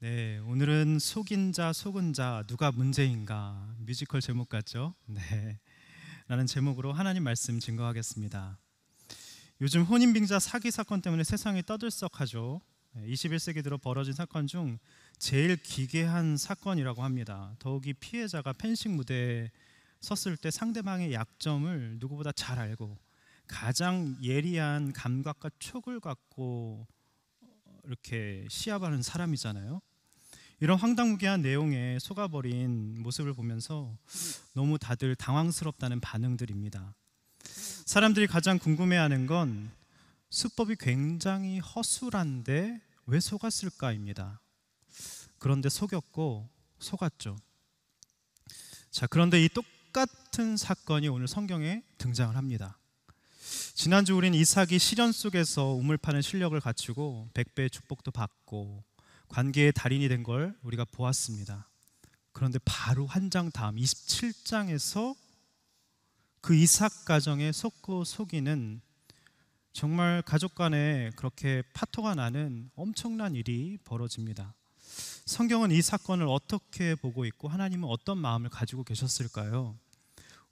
네, 오늘은 속인 자, 속은 자, 누가 문제인가 뮤지컬 제목 같죠? 네, 라는 제목으로 하나님 말씀 증거하겠습니다. 요즘 혼인빙자 사기 사건 때문에 세상이 떠들썩하죠. 21세기 들어 벌어진 사건 중 제일 기괴한 사건이라고 합니다. 더욱이 피해자가 펜싱 무대에 섰을 때 상대방의 약점을 누구보다 잘 알고 가장 예리한 감각과 촉을 갖고 이렇게 시합하는 사람이잖아요. 이런 황당무계한 내용에 속아버린 모습을 보면서 너무 다들 당황스럽다는 반응들입니다. 사람들이 가장 궁금해하는 건 수법이 굉장히 허술한데 왜 속았을까입니다. 그런데 속였고 속았죠. 자, 그런데 이 똑같은 사건이 오늘 성경에 등장을 합니다. 지난주 우린 이삭이 시련 속에서 우물 파는 실력을 갖추고 100배의 축복도 받고 관계의 달인이 된 걸 우리가 보았습니다. 그런데 바로 한 장 다음 27장에서 그 이삭 가정에 속고 속이는 정말 가족 간에 그렇게 파토가 나는 엄청난 일이 벌어집니다. 성경은 이 사건을 어떻게 보고 있고 하나님은 어떤 마음을 가지고 계셨을까요?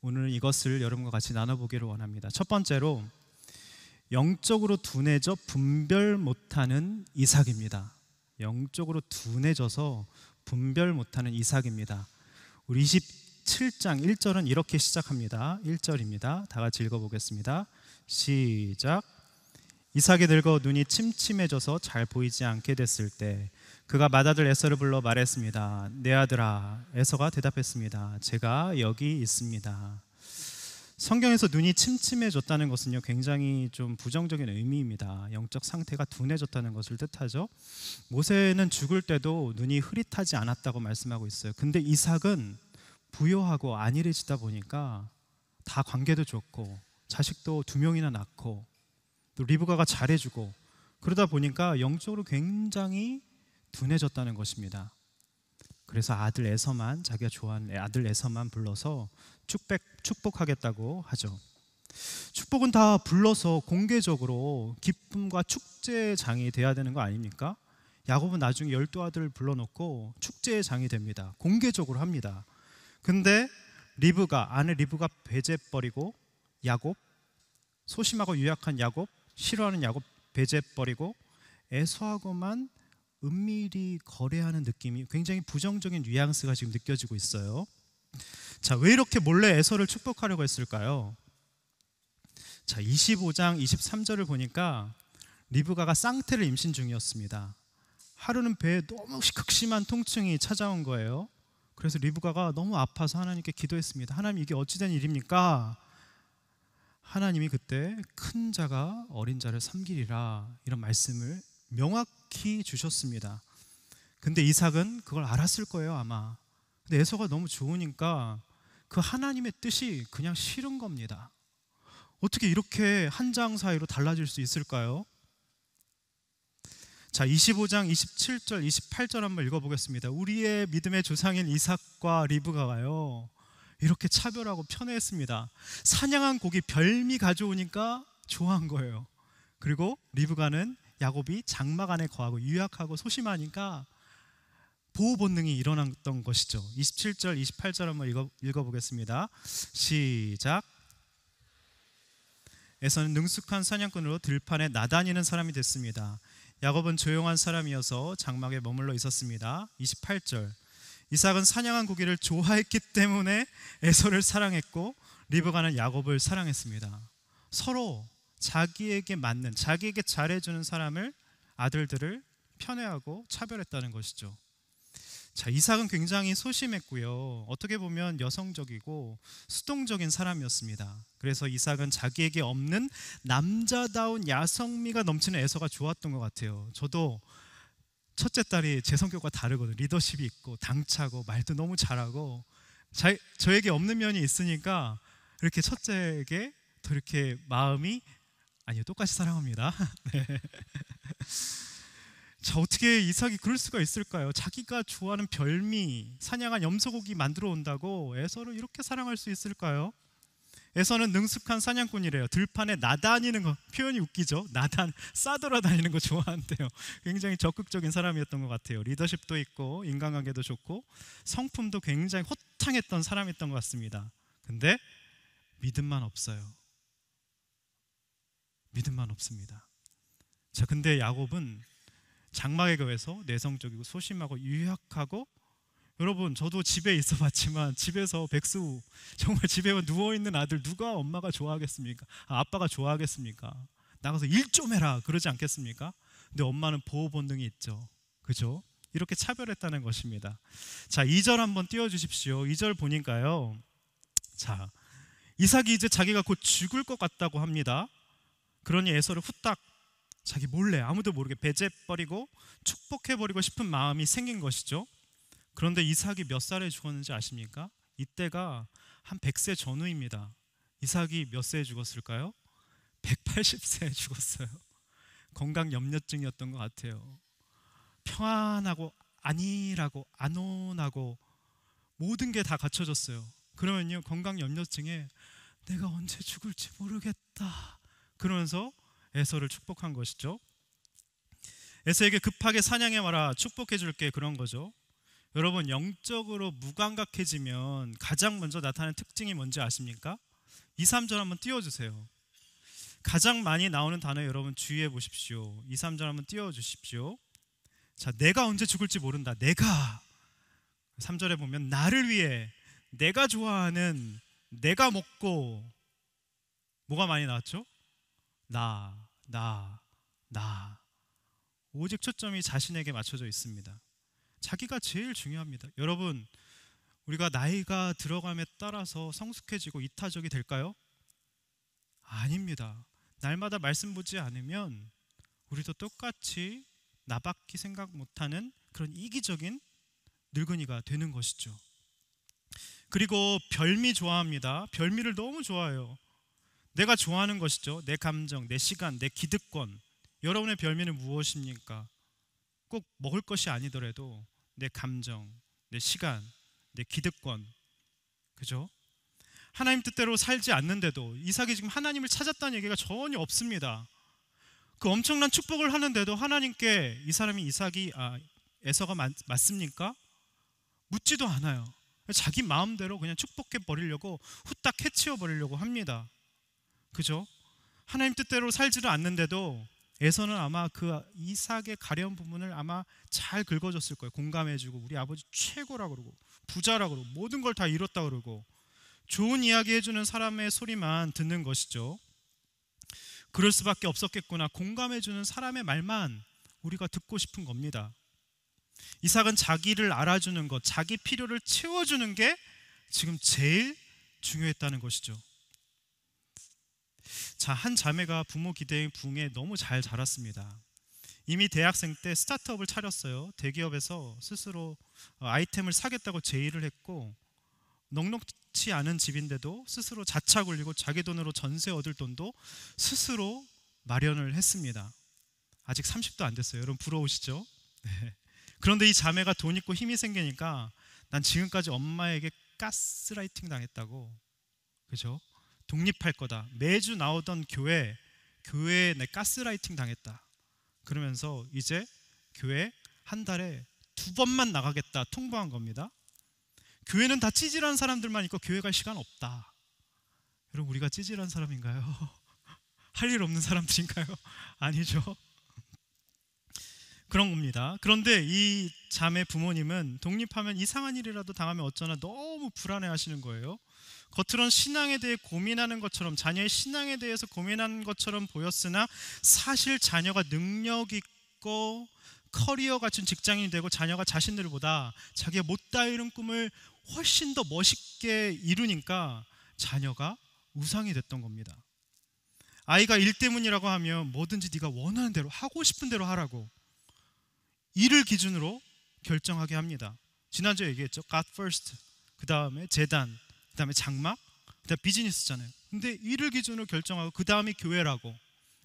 오늘 이것을 여러분과 같이 나눠보기를 원합니다. 첫 번째로 영적으로 둔해져 분별 못하는 이삭입니다. 영적으로 둔해져서 분별 못하는 이삭입니다. 우리 27장 1절은 이렇게 시작합니다. 1절입니다. 다 같이 읽어보겠습니다. 시작. 이삭이 늙어 눈이 침침해져서 잘 보이지 않게 됐을 때 그가 맏아들 에서를 불러 말했습니다. 내 아들아. 에서가 대답했습니다. 제가 여기 있습니다. 성경에서 눈이 침침해졌다는 것은요, 굉장히 좀 부정적인 의미입니다. 영적 상태가 둔해졌다는 것을 뜻하죠. 모세는 죽을 때도 눈이 흐릿하지 않았다고 말씀하고 있어요. 근데 이삭은 부유하고 안일해지다 보니까 다 관계도 좋고 자식도 2명이나 낳고 또 리브가가 잘해주고 그러다 보니까 영적으로 굉장히 둔해졌다는 것입니다. 그래서 아들 에서만, 자기가 좋아하는 아들 에서만 불러서 축복하겠다고 하죠. 축복은 다 불러서 공개적으로 기쁨과 축제의 장이 돼야 되는 거 아닙니까? 야곱은 나중에 12아들을 불러놓고 축제의 장이 됩니다. 공개적으로 합니다. 근데 아내 리브가 배제버리고 야곱, 소심하고 유약한 야곱, 싫어하는 야곱 배제버리고 에서하고만 은밀히 거래하는 느낌이 굉장히 부정적인 뉘앙스가 지금 느껴지고 있어요. 자, 왜 이렇게 몰래 에서를 축복하려고 했을까요? 자, 25장 23절을 보니까 리브가가 쌍태를 임신 중이었습니다. 하루는 배에 너무 극심한 통증이 찾아온 거예요. 그래서 리브가가 너무 아파서 하나님께 기도했습니다. 하나님, 이게 어찌된 일입니까? 하나님이 그때 큰 자가 어린 자를 섬기리라 이런 말씀을 명확히 주셨습니다. 근데 이삭은 그걸 알았을 거예요, 아마. 근데 에서가 너무 좋으니까 그 하나님의 뜻이 그냥 싫은 겁니다. 어떻게 이렇게 한 장 사이로 달라질 수 있을까요? 자, 25장 27절 28절 한번 읽어보겠습니다. 우리의 믿음의 조상인 이삭과 리브가가요 이렇게 차별하고 편애했습니다. 사냥한 고기 별미 가져오니까 좋아한 거예요. 그리고 리브가는 야곱이 장막 안에 거하고 유약하고 소심하니까 보호 본능이 일어났던 것이죠. 27절 28절 한번 읽어보겠습니다. 시작. 에서는 능숙한 사냥꾼으로 들판에 나다니는 사람이 됐습니다. 야곱은 조용한 사람이어서 장막에 머물러 있었습니다. 28절. 이삭은 사냥한 고기를 좋아했기 때문에 에서를 사랑했고 리브가는 야곱을 사랑했습니다. 서로 자기에게 맞는, 자기에게 잘해주는 사람을, 아들들을 편애하고 차별했다는 것이죠. 자, 이삭은 굉장히 소심했고요. 어떻게 보면 여성적이고 수동적인 사람이었습니다. 그래서 이삭은 자기에게 없는 남자다운 야성미가 넘치는 에서가 좋았던 것 같아요. 저도 첫째 딸이 제 성격과 다르거든요. 리더십이 있고 당차고 말도 너무 잘하고 저에게 없는 면이 있으니까 이렇게 첫째에게 더 이렇게 마음이 아니요, 똑같이 사랑합니다. 네. 자, 어떻게 이삭이 그럴 수가 있을까요? 자기가 좋아하는 별미, 사냥한 염소고기 만들어 온다고 에서를 이렇게 사랑할 수 있을까요? 에서는 능숙한 사냥꾼이래요. 들판에 나다니는 거, 표현이 웃기죠? 싸돌아다니는 거 좋아한대요. 굉장히 적극적인 사람이었던 것 같아요. 리더십도 있고 인간관계도 좋고 성품도 굉장히 호탕했던 사람이었던 것 같습니다. 근데 믿음만 없어요. 믿음만 없습니다. 자, 근데 야곱은 장막의 교회에서 내성적이고 소심하고 유약하고, 여러분 저도 집에 있어 봤지만 집에서 백수, 정말 집에 누워있는 아들 누가 엄마가 좋아하겠습니까? 아빠가 좋아하겠습니까? 나가서 일 좀 해라 그러지 않겠습니까? 근데 엄마는 보호 본능이 있죠. 그죠? 이렇게 차별했다는 것입니다. 자, 2절 한번 띄워주십시오. 2절 보니까요, 자, 이삭이 이제 자기가 곧 죽을 것 같다고 합니다. 그러니 에서를 후딱 자기 몰래 아무도 모르게 배제버리고 축복해버리고 싶은 마음이 생긴 것이죠. 그런데 이삭이 몇 살에 죽었는지 아십니까? 이때가 한 100세 전후입니다. 이삭이 몇 세에 죽었을까요? 180세에 죽었어요. 건강염려증이었던 것 같아요. 평안하고 안일하고 안온하고 모든 게 다 갖춰졌어요. 그러면요, 건강염려증에 내가 언제 죽을지 모르겠다 그러면서 에서를 축복한 것이죠. 에서에게 급하게 사냥해 와라, 축복해 줄게, 그런 거죠. 여러분, 영적으로 무감각해지면 가장 먼저 나타나는 특징이 뭔지 아십니까? 2, 3절 한번 띄워주세요. 가장 많이 나오는 단어 여러분 주의해 보십시오. 2, 3절 한번 띄워주십시오. 자, 내가 언제 죽을지 모른다. 내가 3절에 보면 나를 위해, 내가 좋아하는, 내가 먹고, 뭐가 많이 나왔죠? 나. 오직 초점이 자신에게 맞춰져 있습니다. 자기가 제일 중요합니다. 여러분, 우리가 나이가 들어감에 따라서 성숙해지고 이타적이 될까요? 아닙니다. 날마다 말씀 보지 않으면 우리도 똑같이 나밖에 생각 못하는 그런 이기적인 늙은이가 되는 것이죠. 그리고 별미 좋아합니다. 별미를 너무 좋아해요. 내가 좋아하는 것이죠. 내 감정, 내 시간, 내 기득권. 여러분의 별미는 무엇입니까? 꼭 먹을 것이 아니더라도 내 감정, 내 시간, 내 기득권. 그죠? 하나님 뜻대로 살지 않는데도, 이삭이 지금 하나님을 찾았다는 얘기가 전혀 없습니다. 그 엄청난 축복을 하는데도 하나님께 이 사람이 에서가 맞습니까? 묻지도 않아요. 자기 마음대로 그냥 축복해 버리려고, 후딱 해치워 버리려고 합니다. 그죠? 하나님 뜻대로 살지도 않는데도 에서는 아마 그 이삭의 가려운 부분을 아마 잘 긁어줬을 거예요. 공감해주고, 우리 아버지 최고라고 그러고, 부자라고 그러고, 모든 걸 다 이뤘다고 그러고, 좋은 이야기 해주는 사람의 소리만 듣는 것이죠. 그럴 수밖에 없었겠구나. 공감해주는 사람의 말만 우리가 듣고 싶은 겁니다. 이삭은 자기를 알아주는 것, 자기 필요를 채워주는 게 지금 제일 중요했다는 것이죠. 자, 한 자매가 부모 기대에 부응해 너무 잘 자랐습니다. 이미 대학생 때 스타트업을 차렸어요. 대기업에서 스스로 아이템을 사겠다고 제의를 했고, 넉넉치 않은 집인데도 스스로 자차 굴리고 자기 돈으로 전세 얻을 돈도 스스로 마련을 했습니다. 아직 30도 안 됐어요. 여러분 부러우시죠? 네. 그런데 이 자매가 돈 있고 힘이 생기니까 난 지금까지 엄마에게 가스라이팅 당했다고, 그죠? 독립할 거다. 매주 나오던 교회에 내 가스라이팅 당했다. 그러면서 이제 교회 한 달에 2번만 나가겠다 통보한 겁니다. 교회는 다 찌질한 사람들만 있고 교회 갈 시간 없다. 여러분, 우리가 찌질한 사람인가요? 할 일 없는 사람들인가요? 아니죠. 그런 겁니다. 그런데 이 자매 부모님은 독립하면 이상한 일이라도 당하면 어쩌나 너무 불안해 하시는 거예요. 겉으론 신앙에 대해 고민하는 것처럼, 자녀의 신앙에 대해서 고민하는 것처럼 보였으나 사실 자녀가 능력 있고 커리어 갖춘 직장인이 되고 자녀가 자신들보다 자기가 못다 이룬 꿈을 훨씬 더 멋있게 이루니까 자녀가 우상이 됐던 겁니다. 아이가 일 때문이라고 하면 뭐든지 네가 원하는 대로, 하고 싶은 대로 하라고 일을 기준으로 결정하게 합니다. 지난주에 얘기했죠. God first, 그 다음에 재단, 그 다음에 장막, 그 다음에 비즈니스잖아요. 근데 일을 기준으로 결정하고 그 다음에 교회라고,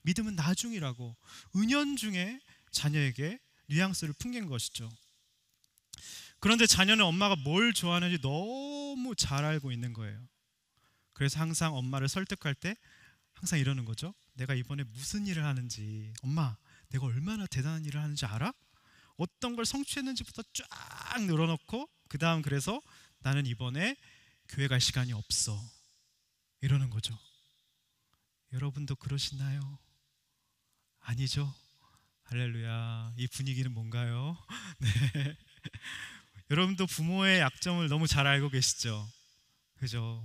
믿음은 나중이라고 은연중에 자녀에게 뉘앙스를 풍긴 것이죠. 그런데 자녀는 엄마가 뭘 좋아하는지 너무 잘 알고 있는 거예요. 그래서 항상 엄마를 설득할 때 항상 이러는 거죠. 내가 이번에 무슨 일을 하는지, 엄마 내가 얼마나 대단한 일을 하는지 알아? 어떤 걸 성취했는지부터 쫙 늘어놓고 그 다음 그래서 나는 이번에 교회 갈 시간이 없어 이러는 거죠. 여러분도 그러시나요? 아니죠? 할렐루야. 이 분위기는 뭔가요? 네. 여러분도 부모의 약점을 너무 잘 알고 계시죠? 그죠?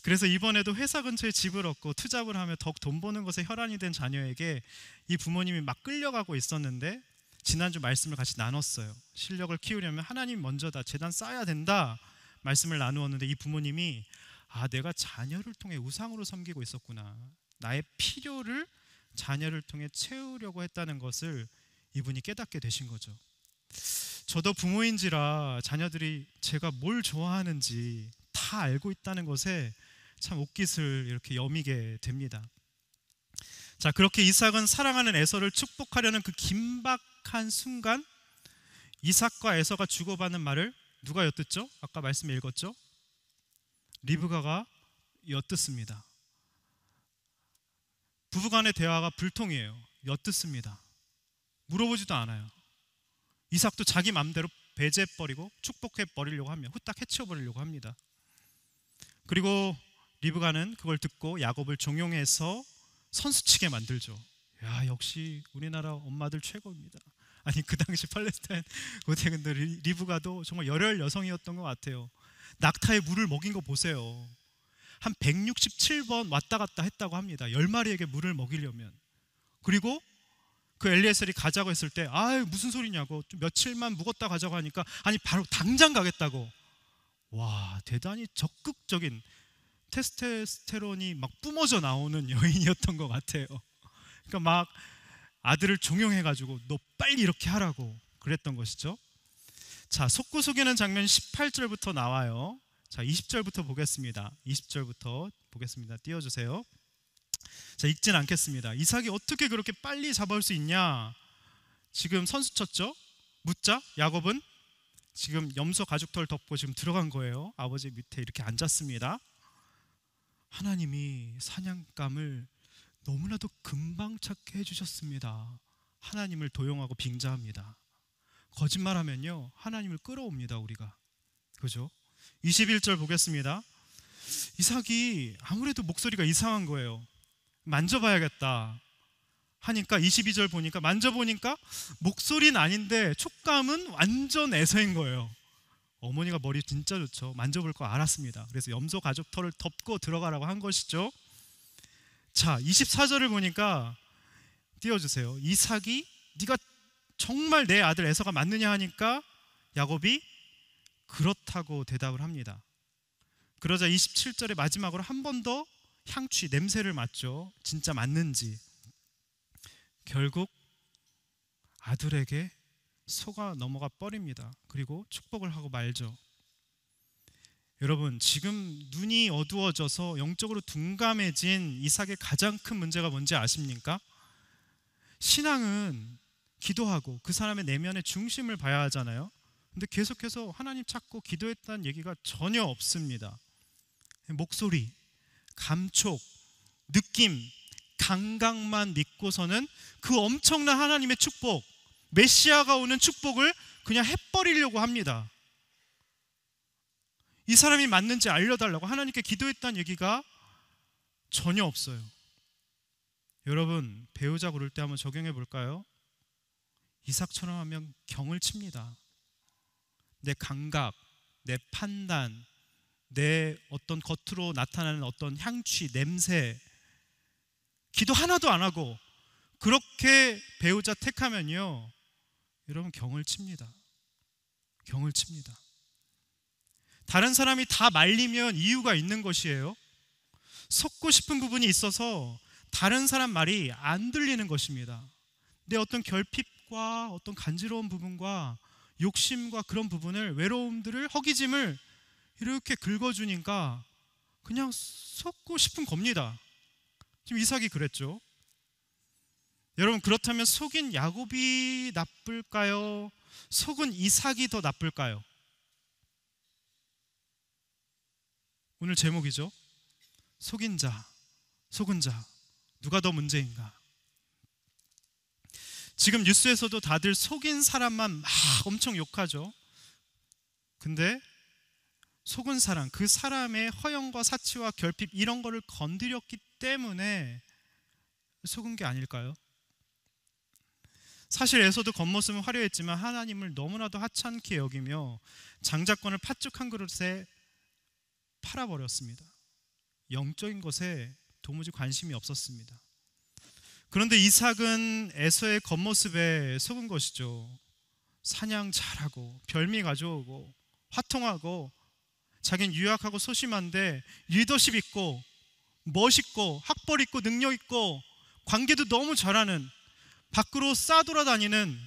그래서 이번에도 회사 근처에 집을 얻고 투잡을 하며 더욱 돈 버는 것에 혈안이 된 자녀에게 이 부모님이 막 끌려가고 있었는데 지난주 말씀을 같이 나눴어요. 실력을 키우려면 하나님 먼저다, 재단 쌓아야 된다 말씀을 나누었는데 이 부모님이 내가 자녀를 통해 우상으로 섬기고 있었구나, 나의 필요를 자녀를 통해 채우려고 했다는 것을 이분이 깨닫게 되신 거죠. 저도 부모인지라 자녀들이 제가 뭘 좋아하는지 다 알고 있다는 것에 참 옷깃을 이렇게 여미게 됩니다. 자, 그렇게 이삭은 사랑하는 에서를 축복하려는 그 긴박한 순간 이삭과 에서가 주고받는 말을 누가 엿듣죠? 아까 말씀에 읽었죠? 리브가가 엿듣습니다. 부부간의 대화가 불통이에요. 엿듣습니다. 물어보지도 않아요. 이삭도 자기 마음대로 배제해버리고 축복해버리려고 하며 후딱 해치워버리려고 합니다. 그리고 리브가는 그걸 듣고 야곱을 종용해서 선수치게 만들죠. 야, 역시 우리나라 엄마들 최고입니다. 아니, 그 당시 팔레스타인 고대근들 리브가도 정말 열혈 여성이었던 것 같아요. 낙타에 물을 먹인 거 보세요. 한 167번 왔다 갔다 했다고 합니다. 10마리에게 물을 먹이려면. 그리고 그 엘리에셀이 가자고 했을 때 무슨 소리냐고, 좀 며칠만 묵었다 가자고 하니까 아니 바로 당장 가겠다고. 와, 대단히 적극적인 테스토스테론이 막 뿜어져 나오는 여인이었던 것 같아요. 그러니까 막 아들을 종용해가지고 너 빨리 이렇게 하라고 그랬던 것이죠. 자, 속고 속이는 장면 18절부터 나와요. 자, 20절부터 보겠습니다. 20절부터 보겠습니다. 띄워주세요. 자, 읽진 않겠습니다. 이삭이 어떻게 그렇게 빨리 잡아올 수 있냐? 지금 선수 쳤죠? 묻자. 야곱은 지금 염소 가죽털 덮고 지금 들어간 거예요. 아버지 밑에 이렇게 앉았습니다. 하나님이 사냥감을 너무나도 금방 찾게 해주셨습니다. 하나님을 도용하고 빙자합니다. 거짓말하면요 하나님을 끌어옵니다. 우리가, 그죠? 21절 보겠습니다. 이삭이 아무래도 목소리가 이상한 거예요. 만져봐야겠다 하니까 22절 보니까 만져보니까 목소리는 아닌데 촉감은 완전 에서인 거예요. 어머니가 머리 진짜 좋죠. 만져볼 거 알았습니다. 그래서 염소 가죽 털을 덮고 들어가라고 한 것이죠. 자, 24절을 보니까 띄워주세요. 이삭이 네가 정말 내 아들 에서가 맞느냐 하니까 야곱이 그렇다고 대답을 합니다. 그러자 27절의 마지막으로 한 번 더 향취, 냄새를 맡죠. 진짜 맞는지. 결국 아들에게 속아 넘어가 버립니다. 그리고 축복을 하고 말죠. 여러분, 지금 눈이 어두워져서 영적으로 둔감해진 이삭의 가장 큰 문제가 뭔지 아십니까? 신앙은 기도하고 그 사람의 내면의 중심을 봐야 하잖아요. 근데 계속해서 하나님 찾고 기도했다는 얘기가 전혀 없습니다. 목소리, 감촉, 느낌, 감각만 믿고서는 그 엄청난 하나님의 축복, 메시아가 오는 축복을 그냥 해버리려고 합니다. 이 사람이 맞는지 알려달라고 하나님께 기도했다는 얘기가 전혀 없어요. 여러분, 배우자 고를 때 한번 적용해 볼까요? 이삭처럼 하면 경을 칩니다. 내 감각, 내 판단, 내 어떤 겉으로 나타나는 어떤 향취, 냄새, 기도 하나도 안 하고 그렇게 배우자 택하면요 여러분, 경을 칩니다. 경을 칩니다. 다른 사람이 다 말리면 이유가 있는 것이에요. 속고 싶은 부분이 있어서 다른 사람 말이 안 들리는 것입니다. 내 어떤 결핍과 어떤 간지러운 부분과 욕심과 그런 부분을, 외로움들을, 허기짐을 이렇게 긁어주니까 그냥 속고 싶은 겁니다. 지금 이삭이 그랬죠. 여러분, 그렇다면 속인 야곱이 나쁠까요? 속은 이삭이 더 나쁠까요? 오늘 제목이죠. 속인 자, 속은 자, 누가 더 문제인가? 지금 뉴스에서도 다들 속인 사람만 막 엄청 욕하죠. 근데 속은 사람, 그 사람의 허영과 사치와 결핍 이런 거를 건드렸기 때문에 속은 게 아닐까요? 사실 에서도 겉모습은 화려했지만 하나님을 너무나도 하찮게 여기며 장자권을 팥죽 한 그릇에 팔아버렸습니다. 영적인 것에 도무지 관심이 없었습니다. 그런데 이삭은 에서의 겉모습에 속은 것이죠. 사냥 잘하고 별미 가져오고 화통하고 자기는 유약하고 소심한데 리더십 있고 멋있고 학벌 있고 능력 있고 관계도 너무 잘하는 밖으로 싸돌아다니는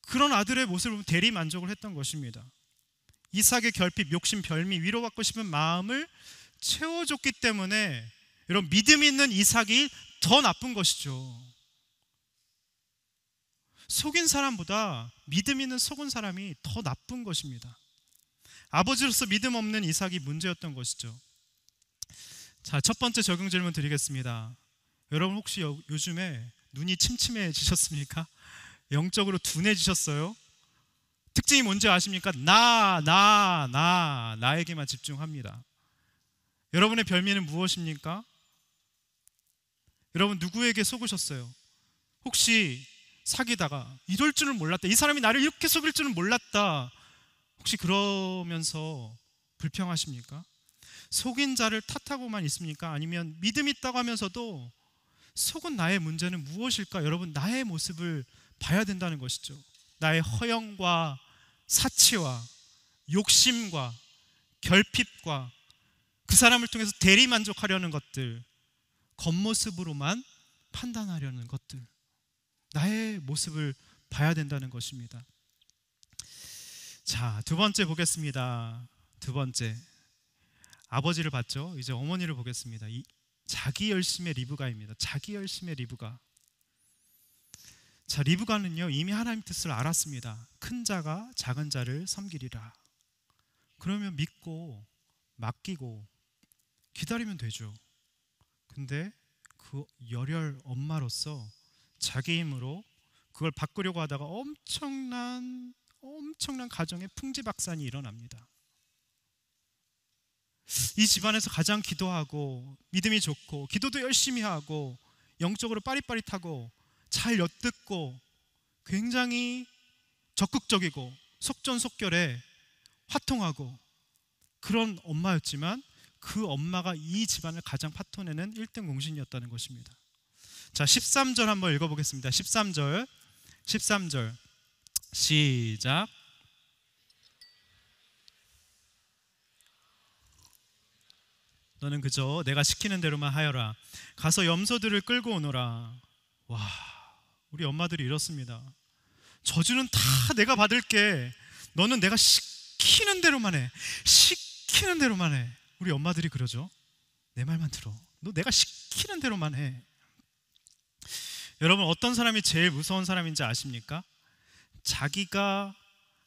그런 아들의 모습을 보면 대리 만족을 했던 것입니다. 이삭의 결핍, 욕심, 별미, 위로받고 싶은 마음을 채워줬기 때문에 여러분 믿음 있는 이삭이 더 나쁜 것이죠. 속인 사람보다 믿음 있는 속은 사람이 더 나쁜 것입니다. 아버지로서 믿음 없는 이삭이 문제였던 것이죠. 자, 첫 번째 적용 질문 드리겠습니다. 여러분 혹시 요즘에 눈이 침침해지셨습니까? 영적으로 둔해지셨어요? 특징이 뭔지 아십니까? 나에게만 집중합니다. 여러분의 별미는 무엇입니까? 여러분 누구에게 속으셨어요? 혹시 사귀다가 이럴 줄은 몰랐다, 이 사람이 나를 이렇게 속일 줄은 몰랐다, 혹시 그러면서 불평하십니까? 속인 자를 탓하고만 있습니까? 아니면 믿음 있다고 하면서도 속은 나의 문제는 무엇일까? 여러분 나의 모습을 봐야 된다는 것이죠. 나의 허영과 사치와 욕심과 결핍과 그 사람을 통해서 대리만족하려는 것들, 겉모습으로만 판단하려는 것들, 나의 모습을 봐야 된다는 것입니다. 자, 두 번째 보겠습니다. 두 번째, 아버지를 봤죠. 이제 어머니를 보겠습니다. 자기 열심의 리브가입니다. 자기 열심의 리브가. 자, 리브가는요 이미 하나님 뜻을 알았습니다. 큰 자가 작은 자를 섬기리라. 그러면 믿고 맡기고 기다리면 되죠. 근데 그 열혈 엄마로서 자기 힘으로 그걸 바꾸려고 하다가 엄청난 가정의 풍지박산이 일어납니다. 이 집안에서 가장 기도하고 믿음이 좋고 기도도 열심히 하고 영적으로 빠릿빠릿하고 잘 엿듣고 굉장히 적극적이고 속전속결에 화통하고 그런 엄마였지만 그 엄마가 이 집안을 가장 파토내는 1등 공신이었다는 것입니다. 자, 13절 한번 읽어보겠습니다. 13절 시작. 너는 그저 내가 시키는 대로만 하여라. 가서 염소들을 끌고 오너라. 와, 우리 엄마들이 이렇습니다. 저주는 다 내가 받을게. 너는 내가 시키는 대로만 해. 시키는 대로만 해. 우리 엄마들이 그러죠. 내 말만 들어. 너 내가 시키는 대로만 해. 여러분 어떤 사람이 제일 무서운 사람인지 아십니까? 자기가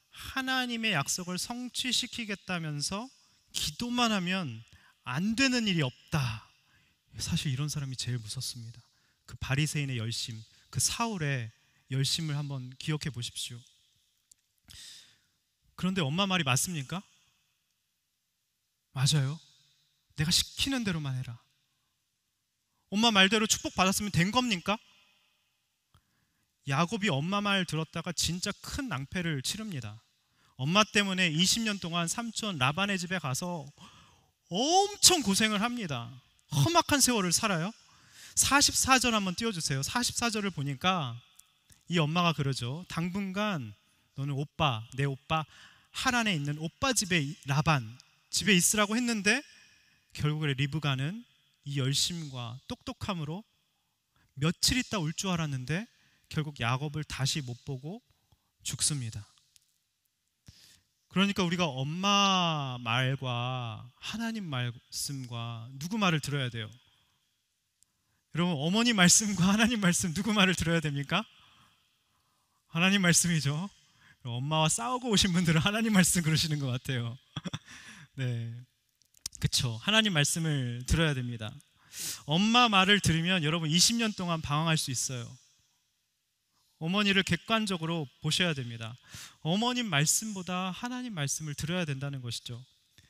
하나님의 약속을 성취시키겠다면서 기도만 하면 안 되는 일이 없다. 사실 이런 사람이 제일 무섭습니다. 그 바리새인의 열심, 그 사울의 열심을 한번 기억해 보십시오. 그런데 엄마 말이 맞습니까? 맞아요. 내가 시키는 대로만 해라. 엄마 말대로 축복받았으면 된 겁니까? 야곱이 엄마 말 들었다가 진짜 큰 낭패를 치릅니다. 엄마 때문에 20년 동안 삼촌 라반의 집에 가서 엄청 고생을 합니다. 험악한 세월을 살아요. 44절 한번 띄워주세요. 44절을 보니까 이 엄마가 그러죠. 당분간 너는 내 오빠 하란에 있는 오빠 집에, 라반 집에 있으라고 했는데 결국에 리브가는 이 열심과 똑똑함으로 며칠 있다 올 줄 알았는데 결국 야곱을 다시 못 보고 죽습니다. 그러니까 우리가 엄마 말과 하나님 말씀과 누구 말을 들어야 돼요? 여러분 어머니 말씀과 하나님 말씀 누구 말을 들어야 됩니까? 하나님 말씀이죠. 엄마와 싸우고 오신 분들은 하나님 말씀 그러시는 것 같아요. 네. 그쵸? 하나님 말씀을 들어야 됩니다. 엄마 말을 들으면 여러분 20년 동안 방황할 수 있어요. 어머니를 객관적으로 보셔야 됩니다. 어머님 말씀보다 하나님 말씀을 들어야 된다는 것이죠.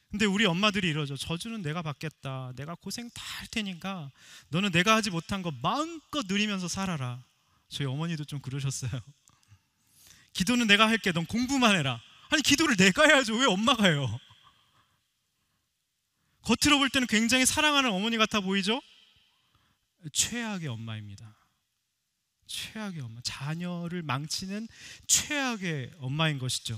근데 우리 엄마들이 이러죠. 저주는 내가 받겠다. 내가 고생 다 할 테니까 너는 내가 하지 못한 거 마음껏 누리면서 살아라. 저희 어머니도 좀 그러셨어요. 기도는 내가 할게. 넌 공부만 해라. 아니, 기도를 내가 해야죠. 왜 엄마가 해요? 겉으로 볼 때는 굉장히 사랑하는 어머니 같아 보이죠? 최악의 엄마입니다. 최악의 엄마. 자녀를 망치는 최악의 엄마인 것이죠.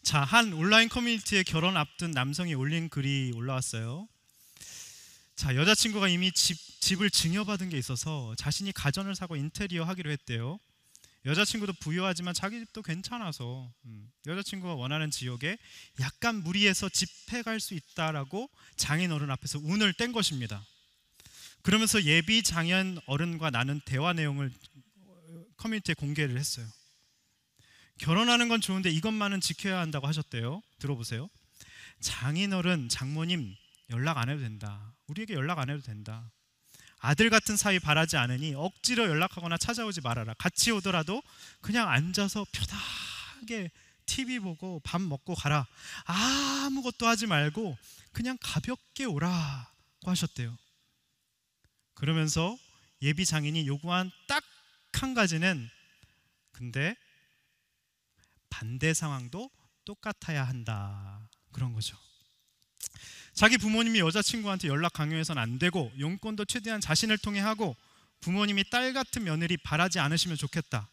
자, 한 온라인 커뮤니티에 결혼 앞둔 남성이 올린 글이 올라왔어요. 자, 여자친구가 이미 집을 증여받은 게 있어서 자신이 가전을 사고 인테리어 하기로 했대요. 여자친구도 부유하지만 자기 집도 괜찮아서 여자친구가 원하는 지역에 약간 무리해서 집해갈 수 있다라고 장인어른 앞에서 운을 뗀 것입니다. 그러면서 예비 장인 어른과 나눈 대화 내용을 커뮤니티에 공개를 했어요. 결혼하는 건 좋은데 이것만은 지켜야 한다고 하셨대요. 들어보세요. 장인어른, 장모님 연락 안 해도 된다. 우리에게 연락 안 해도 된다. 아들 같은 사이 바라지 않으니 억지로 연락하거나 찾아오지 말아라. 같이 오더라도 그냥 앉아서 편하게 TV 보고 밥 먹고 가라. 아무것도 하지 말고 그냥 가볍게 오라고 하셨대요. 그러면서 예비 장인이 요구한 딱 한 가지는, 근데 반대 상황도 똑같아야 한다, 그런 거죠. 자기 부모님이 여자친구한테 연락 강요해서는 안 되고 용건도 최대한 자신을 통해 하고 부모님이 딸 같은 며느리 바라지 않으시면 좋겠다.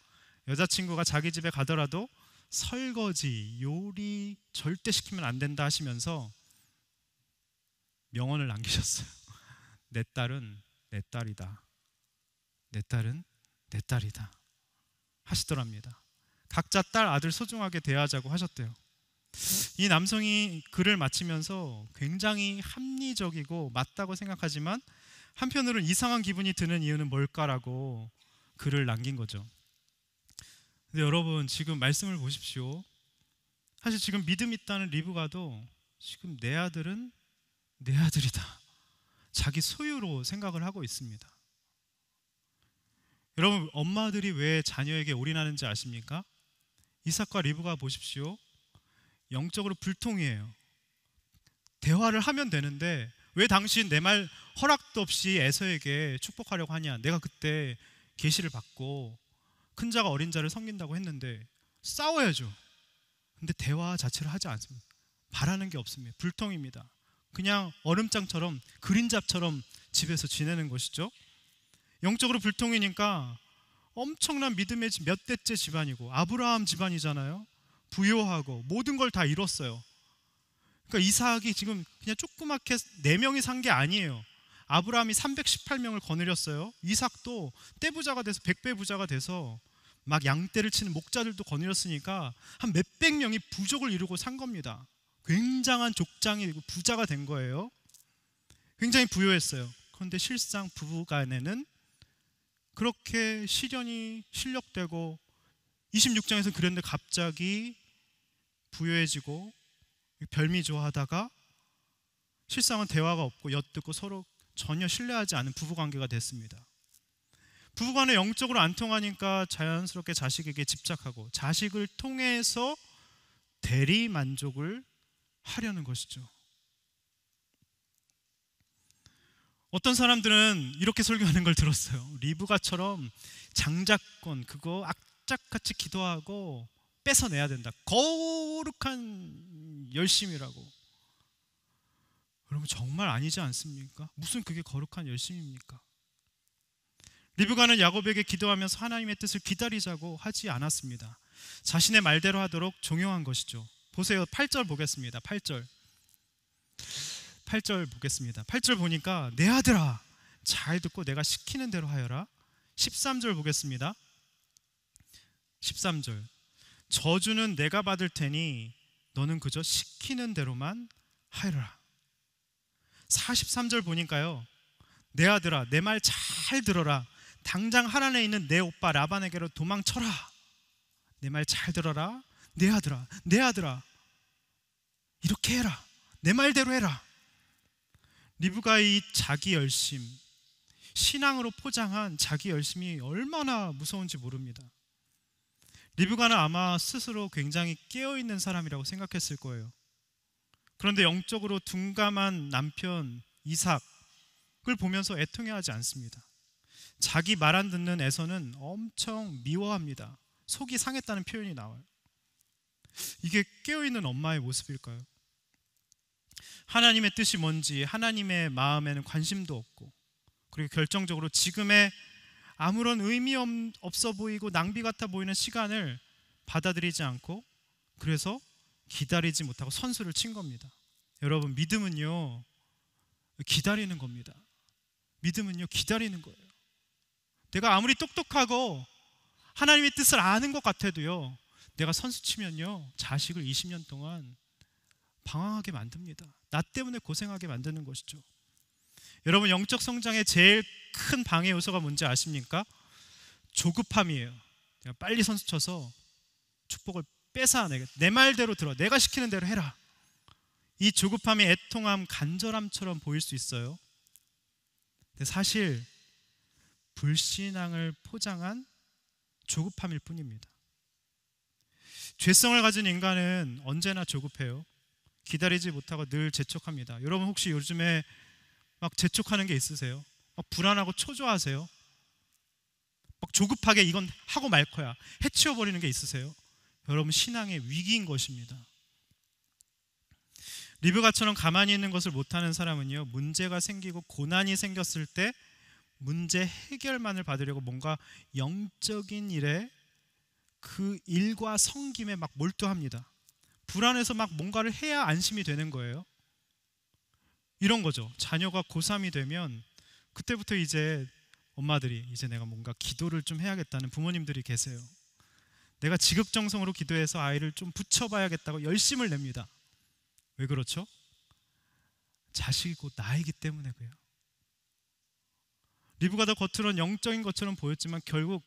여자친구가 자기 집에 가더라도 설거지, 요리 절대 시키면 안 된다 하시면서 명언을 남기셨어요. 내 딸은 내 딸이다. 내 딸은 내 딸이다 하시더랍니다. 각자 딸, 아들 소중하게 대하자고 하셨대요. 이 남성이 글을 마치면서 굉장히 합리적이고 맞다고 생각하지만 한편으로는 이상한 기분이 드는 이유는 뭘까라고 글을 남긴 거죠. 근데 여러분, 지금 말씀을 보십시오. 사실 지금 믿음 있다는 리브가도 지금 내 아들은 내 아들이다, 자기 소유로 생각을 하고 있습니다. 여러분, 엄마들이 왜 자녀에게 올인하는지 아십니까? 이삭과 리브가 보십시오. 영적으로 불통이에요. 대화를 하면 되는데 왜 당신 내 말 허락도 없이 에서에게 축복하려고 하냐. 내가 그때 계시를 받고 큰 자가 어린 자를 섬긴다고 했는데. 싸워야죠. 근데 대화 자체를 하지 않습니다. 바라는 게 없습니다. 불통입니다. 그냥 얼음장처럼, 그림자처럼 집에서 지내는 것이죠. 영적으로 불통이니까 엄청난 믿음의 몇 대째 집안이고 아브라함 집안이잖아요. 부요하고 모든 걸 다 이뤘어요. 그러니까 이삭이 지금 그냥 조그맣게 4명이 산 게 아니에요. 아브라함이 318명을 거느렸어요. 이삭도 떼부자가 돼서 100배 부자가 돼서 막 양떼를 치는 목자들도 거느렸으니까 한 몇백 명이 부족을 이루고 산 겁니다. 굉장한 족장이 부자가 된 거예요. 굉장히 부유했어요. 그런데 실상 부부간에는 그렇게 시련이 실력되고 26장에서 그랬는데 갑자기 부유해지고 별미좋아하다가 실상은 대화가 없고 엿듣고 서로 전혀 신뢰하지 않은 부부관계가 됐습니다. 부부간에 영적으로 안 통하니까 자연스럽게 자식에게 집착하고 자식을 통해서 대리 만족을 하려는 것이죠. 어떤 사람들은 이렇게 설교하는 걸 들었어요. 리브가처럼 장자권 그거 악착같이 기도하고 뺏어내야 된다. 거룩한 열심이라고. 여러분, 정말 아니지 않습니까? 무슨 그게 거룩한 열심입니까? 리브가는 야곱에게 기도하면서 하나님의 뜻을 기다리자고 하지 않았습니다. 자신의 말대로 하도록 종용한 것이죠. 보세요. 8절 보겠습니다. 8절 보겠습니다. 8절 보니까 내 아들아 잘 듣고 내가 시키는 대로 하여라. 13절 보겠습니다. 13절 저주는 내가 받을 테니 너는 그저 시키는 대로만 하여라. 43절 보니까요, 내 아들아 내 말 잘 들어라. 당장 하란에 있는 내 오빠 라반에게로 도망쳐라. 내 말 잘 들어라. 내 아들아 이렇게 해라. 내 말대로 해라. 리브가의 이 자기 열심, 신앙으로 포장한 자기 열심이 얼마나 무서운지 모릅니다. 리브가는 아마 스스로 굉장히 깨어있는 사람이라고 생각했을 거예요. 그런데 영적으로 둔감한 남편 이삭을 보면서 애통해하지 않습니다. 자기 말 안 듣는 에서는 엄청 미워합니다. 속이 상했다는 표현이 나와요. 이게 깨어있는 엄마의 모습일까요? 하나님의 뜻이 뭔지 하나님의 마음에는 관심도 없고, 그리고 결정적으로 지금의 아무런 의미 없어 보이고 낭비 같아 보이는 시간을 받아들이지 않고, 그래서 기다리지 못하고 선수를 친 겁니다. 여러분, 믿음은요 기다리는 겁니다. 믿음은요 기다리는 거예요. 내가 아무리 똑똑하고 하나님의 뜻을 아는 것 같아도요, 내가 선수 치면요 자식을 20년 동안 방황하게 만듭니다. 나 때문에 고생하게 만드는 것이죠. 여러분, 영적 성장의 제일 큰 방해 요소가 뭔지 아십니까? 조급함이에요. 내가 빨리 선수 쳐서 축복을 뺏어내게, 내 말대로 들어, 내가 시키는 대로 해라. 이 조급함이 애통함, 간절함처럼 보일 수 있어요. 근데 사실 불신앙을 포장한 조급함일 뿐입니다. 죄성을 가진 인간은 언제나 조급해요. 기다리지 못하고 늘 재촉합니다. 여러분, 혹시 요즘에 막 재촉하는 게 있으세요? 막 불안하고 초조하세요? 막 조급하게 이건 하고 말 거야, 해치워버리는 게 있으세요? 여러분, 신앙의 위기인 것입니다. 리브가처럼 가만히 있는 것을 못하는 사람은요, 문제가 생기고 고난이 생겼을 때 문제 해결만을 받으려고 뭔가 영적인 일에, 그 일과 섬김에 막 몰두합니다. 불안해서 막 뭔가를 해야 안심이 되는 거예요. 이런 거죠. 자녀가 고3이 되면 그때부터 이제 엄마들이, 이제 내가 뭔가 기도를 좀 해야겠다는 부모님들이 계세요. 내가 지극정성으로 기도해서 아이를 좀 붙여봐야겠다고 열심을 냅니다. 왜 그렇죠? 자식이 곧 나이기 때문에 그래요. 리브가 더 겉으로는 영적인 것처럼 보였지만 결국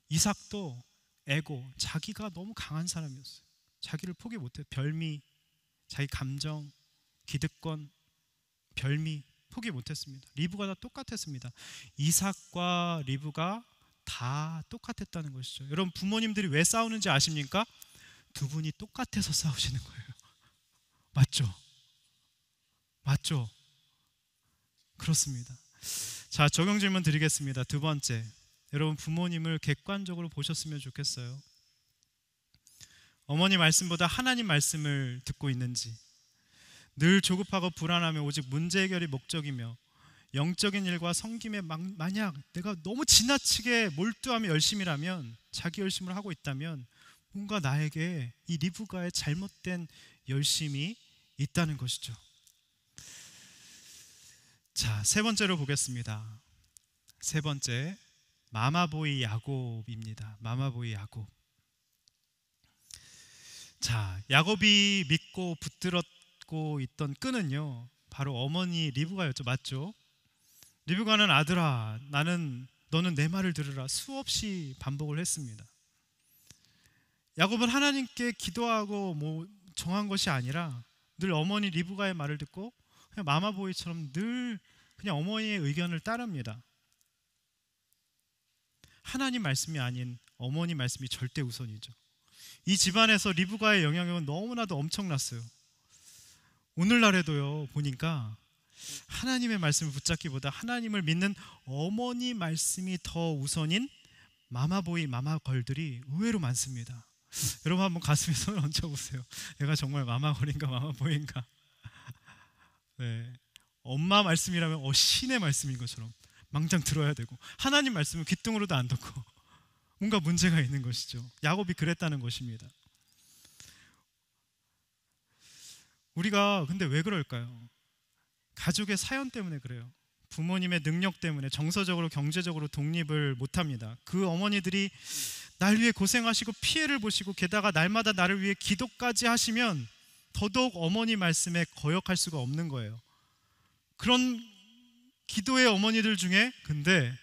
이삭도 에고, 자기가 너무 강한 사람이었어요. 자기를 포기 못해요. 별미, 자기 감정, 기득권, 별미 포기 못했습니다. 리브가 다 똑같았습니다. 이삭과 리브가 다 똑같았다는 것이죠. 여러분, 부모님들이 왜 싸우는지 아십니까? 두 분이 똑같아서 싸우시는 거예요. 맞죠? 맞죠? 그렇습니다. 자, 적용 질문 드리겠습니다. 두 번째, 여러분, 부모님을 객관적으로 보셨으면 좋겠어요. 어머니 말씀보다 하나님 말씀을 듣고 있는지, 늘 조급하고 불안하며 오직 문제 해결이 목적이며 영적인 일과 섬김에 만약 내가 너무 지나치게 몰두하며 열심이라면, 자기 열심을 하고 있다면 뭔가 나에게 이 리브가의 잘못된 열심이 있다는 것이죠. 자, 세 번째로 보겠습니다. 세 번째, 마마보이 야곱입니다. 마마보이 야곱. 자, 야곱이 믿고 붙들었고 있던 끈은요, 바로 어머니 리브가였죠. 맞죠? 리브가는 아들아, 너는 내 말을 들으라 수없이 반복을 했습니다. 야곱은 하나님께 기도하고 뭐 정한 것이 아니라 늘 어머니 리브가의 말을 듣고 그냥 마마보이처럼 늘 그냥 어머니의 의견을 따릅니다. 하나님 말씀이 아닌 어머니 말씀이 절대 우선이죠. 이 집안에서 리브가의 영향력은 너무나도 엄청났어요. 오늘날에도요, 보니까 하나님의 말씀을 붙잡기보다 하나님을 믿는 어머니 말씀이 더 우선인 마마보이, 마마걸들이 의외로 많습니다. 여러분, 한번 가슴에 손을 얹어보세요. 내가 정말 마마걸인가 마마보이인가. 네. 엄마 말씀이라면 신의 말씀인 것처럼 망장 들어야 되고, 하나님 말씀은 귓등으로도 안 듣고 뭔가 문제가 있는 것이죠. 야곱이 그랬다는 것입니다. 우리가 근데 왜 그럴까요? 가족의 사연 때문에 그래요. 부모님의 능력 때문에 정서적으로, 경제적으로 독립을 못합니다. 그 어머니들이 날 위해 고생하시고 피해를 보시고 게다가 날마다 나를 위해 기도까지 하시면 더더욱 어머니 말씀에 거역할 수가 없는 거예요. 그런 기도의 어머니들 중에 근데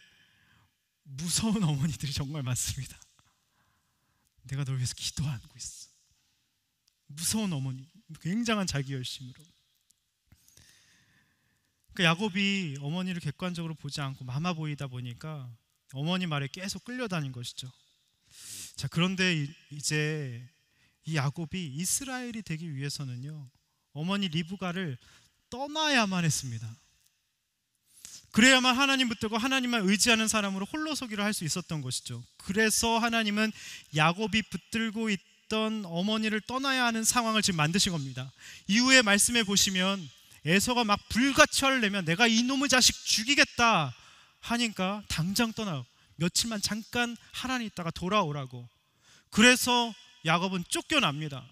무서운 어머니들이 정말 많습니다. 내가 널 위해서 기도하고 있어. 무서운 어머니, 굉장한 자기 열심으로. 그 야곱이 어머니를 객관적으로 보지 않고 마마 보이다 보니까 어머니 말에 계속 끌려다닌 것이죠. 자, 그런데 이제 이 야곱이 이스라엘이 되기 위해서는요, 어머니 리브가를 떠나야만 했습니다. 그래야만 하나님 붙들고 하나님만 의지하는 사람으로 홀로서기를 할 수 있었던 것이죠. 그래서 하나님은 야곱이 붙들고 있던 어머니를 떠나야 하는 상황을 지금 만드신 겁니다. 이후에 말씀해 보시면 에서가 막 불같이 화를 내면 내가 이놈의 자식 죽이겠다 하니까 당장 떠나요. 며칠만 잠깐 하란에 있다가 돌아오라고. 그래서 야곱은 쫓겨납니다.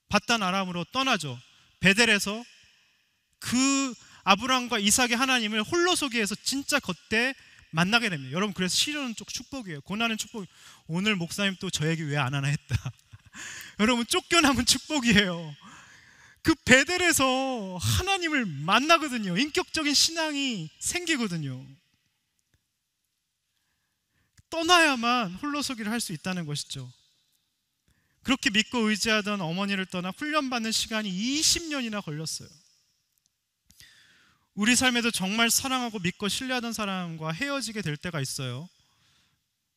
바단 아람으로 떠나죠. 베델에서 그 아브라함과 이삭의 하나님을 홀로서기에서 진짜 겉대 만나게 됩니다. 여러분, 그래서 시련은 축복이에요. 고난은 축복. 오늘 목사님 또 저 얘기 왜 안 하나 했다. 여러분, 쫓겨남은 축복이에요. 그 베델에서 하나님을 만나거든요. 인격적인 신앙이 생기거든요. 떠나야만 홀로서기를 할 수 있다는 것이죠. 그렇게 믿고 의지하던 어머니를 떠나 훈련받는 시간이 20년이나 걸렸어요. 우리 삶에도 정말 사랑하고 믿고 신뢰하던 사람과 헤어지게 될 때가 있어요.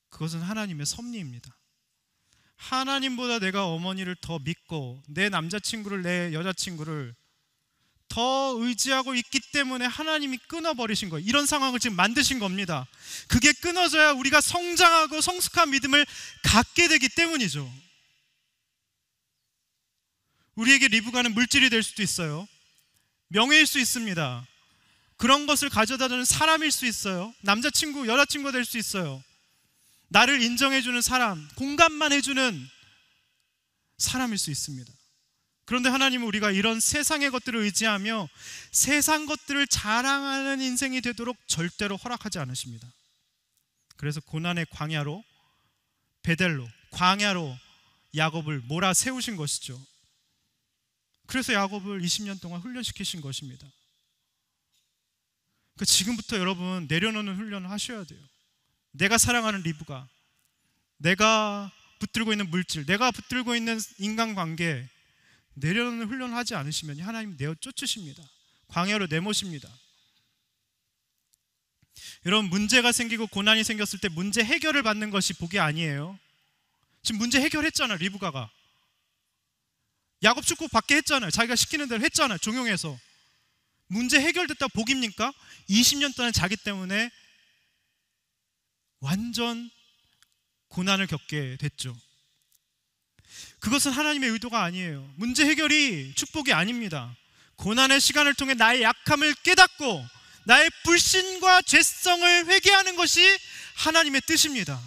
그것은 하나님의 섭리입니다. 하나님보다 내가 어머니를 더 믿고 내 남자친구를, 내 여자친구를 더 의지하고 있기 때문에 하나님이 끊어버리신 거예요. 이런 상황을 지금 만드신 겁니다. 그게 끊어져야 우리가 성장하고 성숙한 믿음을 갖게 되기 때문이죠. 우리에게 리브가는 물질이 될 수도 있어요. 명예일 수 있습니다. 그런 것을 가져다주는 사람일 수 있어요. 남자친구, 여자친구가 될 수 있어요. 나를 인정해주는 사람, 공감만 해주는 사람일 수 있습니다. 그런데 하나님은 우리가 이런 세상의 것들을 의지하며 세상 것들을 자랑하는 인생이 되도록 절대로 허락하지 않으십니다. 그래서 고난의 광야로, 베델로, 광야로 야곱을 몰아세우신 것이죠. 그래서 야곱을 20년 동안 훈련시키신 것입니다. 그러니까 지금부터 여러분 내려놓는 훈련을 하셔야 돼요. 내가 사랑하는 리브가, 내가 붙들고 있는 물질, 내가 붙들고 있는 인간관계, 내려놓는 훈련을 하지 않으시면 하나님 내어 쫓으십니다. 광야로 내모십니다. 여러분, 문제가 생기고 고난이 생겼을 때 문제 해결을 받는 것이 복이 아니에요. 지금 문제 해결했잖아요. 리브가가 야곱 축복 받게 했잖아요. 자기가 시키는 대로 했잖아요. 종용해서. 문제 해결됐다고 복입니까? 20년 동안 자기 때문에 완전 고난을 겪게 됐죠. 그것은 하나님의 의도가 아니에요. 문제 해결이 축복이 아닙니다. 고난의 시간을 통해 나의 약함을 깨닫고 나의 불신과 죄성을 회개하는 것이 하나님의 뜻입니다.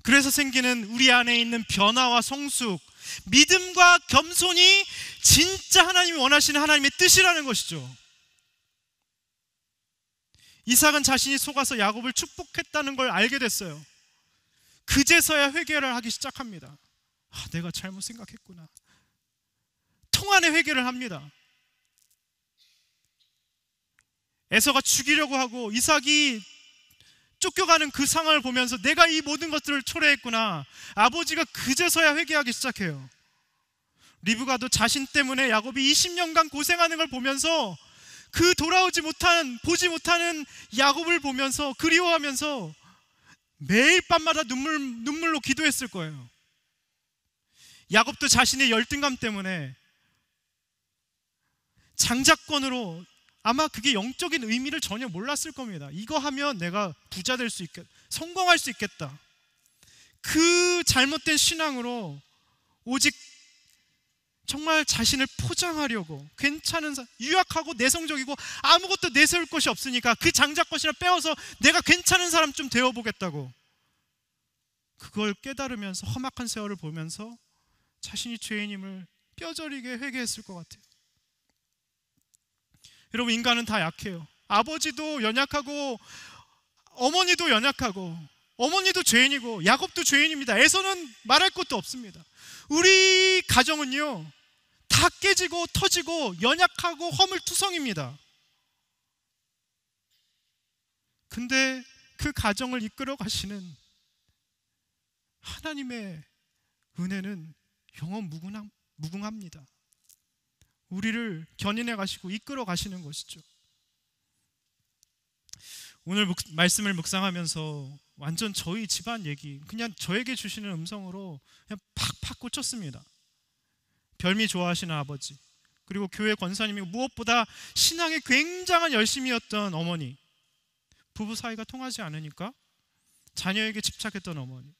그래서 생기는 우리 안에 있는 변화와 성숙, 믿음과 겸손이 진짜 하나님이 원하시는 하나님의 뜻이라는 것이죠. 이삭은 자신이 속아서 야곱을 축복했다는 걸 알게 됐어요. 그제서야 회개를 하기 시작합니다. 내가 잘못 생각했구나. 통안의 회개를 합니다. 에서가 죽이려고 하고 이삭이 쫓겨가는 그 상황을 보면서 내가 이 모든 것들을 초래했구나. 아버지가 그제서야 회개하기 시작해요. 리브가도 자신 때문에 야곱이 20년간 고생하는 걸 보면서 그 돌아오지 못한, 보지 못하는 야곱을 보면서 그리워하면서 매일 밤마다 눈물로 기도했을 거예요. 야곱도 자신의 열등감 때문에 장자권으로, 아마 그게 영적인 의미를 전혀 몰랐을 겁니다. 이거 하면 내가 부자 될 수 있겠다, 성공할 수 있겠다. 그 잘못된 신앙으로 오직 정말 자신을 포장하려고, 괜찮은 유약하고 내성적이고 아무것도 내세울 것이 없으니까 그 장자권이나 빼어서 내가 괜찮은 사람 좀 되어보겠다고, 그걸 깨달으면서 험악한 세월을 보면서 자신이 죄인임을 뼈저리게 회개했을 것 같아요. 여러분, 인간은 다 약해요. 아버지도 연약하고 어머니도 연약하고, 어머니도 죄인이고 야곱도 죄인입니다. 에서는 말할 것도 없습니다. 우리 가정은요 다 깨지고 터지고 연약하고 허물투성입니다. 근데 그 가정을 이끌어 가시는 하나님의 은혜는 영원 무궁합니다. 우리를 견인해 가시고 이끌어 가시는 것이죠. 오늘 말씀을 묵상하면서 완전 저희 집안 얘기, 그냥 저에게 주시는 음성으로 그냥 팍팍 꽂혔습니다. 별미 좋아하시는 아버지, 그리고 교회 권사님이 무엇보다 신앙에 굉장한 열심이었던 어머니, 부부 사이가 통하지 않으니까 자녀에게 집착했던 어머니,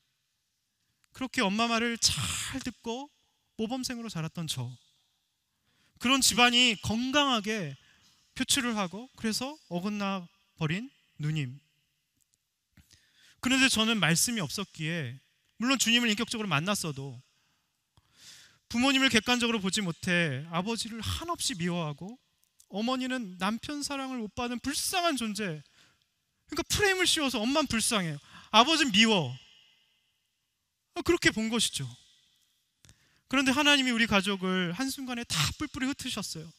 그렇게 엄마 말을 잘 듣고 모범생으로 자랐던 저, 그런 집안이 건강하게 표출을 하고 그래서 어긋나 버린 누님. 그런데 저는 말씀이 없었기에, 물론 주님을 인격적으로 만났어도 부모님을 객관적으로 보지 못해 아버지를 한없이 미워하고, 어머니는 남편 사랑을 못 받은 불쌍한 존재, 그러니까 프레임을 씌워서 엄마는 불쌍해요, 아버지는 미워, 그렇게 본 것이죠. 그런데 하나님이 우리 가족을 한순간에 다 뿔뿔이 흩으셨어요.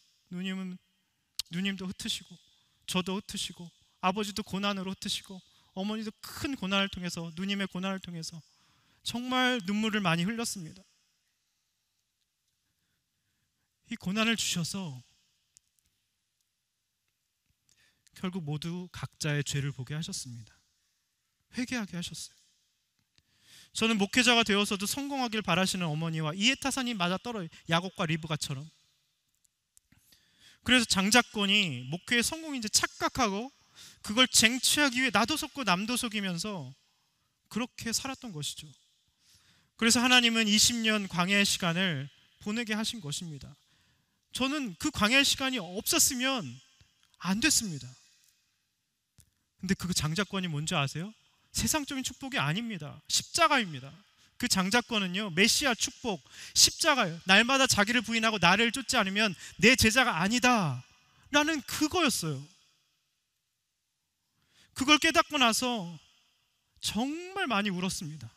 누님도 흩으시고, 저도 흩으시고, 아버지도 고난으로 흩으시고, 어머니도 큰 고난을 통해서, 누님의 고난을 통해서 정말 눈물을 많이 흘렸습니다. 이 고난을 주셔서 결국 모두 각자의 죄를 보게 하셨습니다. 회개하게 하셨어요. 저는 목회자가 되어서도 성공하길 바라시는 어머니와 이해타산이 맞아떨어요. 야곱과 리브가처럼. 그래서 장자권이 목회의 성공인지 착각하고 그걸 쟁취하기 위해 나도 속고 남도 속이면서 그렇게 살았던 것이죠. 그래서 하나님은 20년 광야의 시간을 보내게 하신 것입니다. 저는 그 광야의 시간이 없었으면 안 됐습니다. 근데 그 장자권이 뭔지 아세요? 세상적인 축복이 아닙니다. 십자가입니다. 그 장자권은요, 메시아 축복, 십자가예요. 날마다 자기를 부인하고 나를 쫓지 않으면 내 제자가 아니다 라는 그거였어요. 그걸 깨닫고 나서 정말 많이 울었습니다.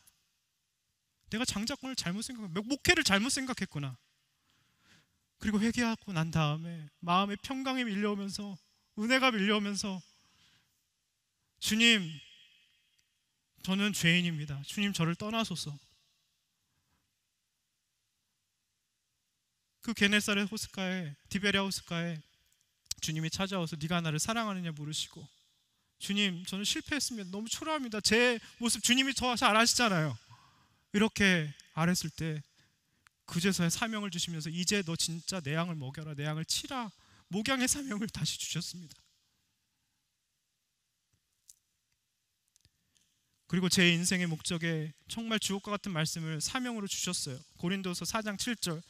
내가 장자권을 잘못 목회를 잘못 생각했구나. 그리고 회개하고 난 다음에 마음에 평강이 밀려오면서, 은혜가 밀려오면서, 주님, 저는 죄인입니다. 주님, 저를 떠나소서. 그 게네사렛 호숫가에, 디베랴 호숫가에 주님이 찾아와서 네가 나를 사랑하느냐 물으시고, 주님, 저는 실패했습니다. 너무 초라합니다. 제 모습 주님이 더 잘 아시잖아요. 이렇게 아랬을 때 그제서야 사명을 주시면서 이제 너 진짜 내 양을 먹여라, 내 양을 치라, 목양의 사명을 다시 주셨습니다. 그리고 제 인생의 목적에 정말 주옥과 같은 말씀을 사명으로 주셨어요. 고린도서 4장 7절,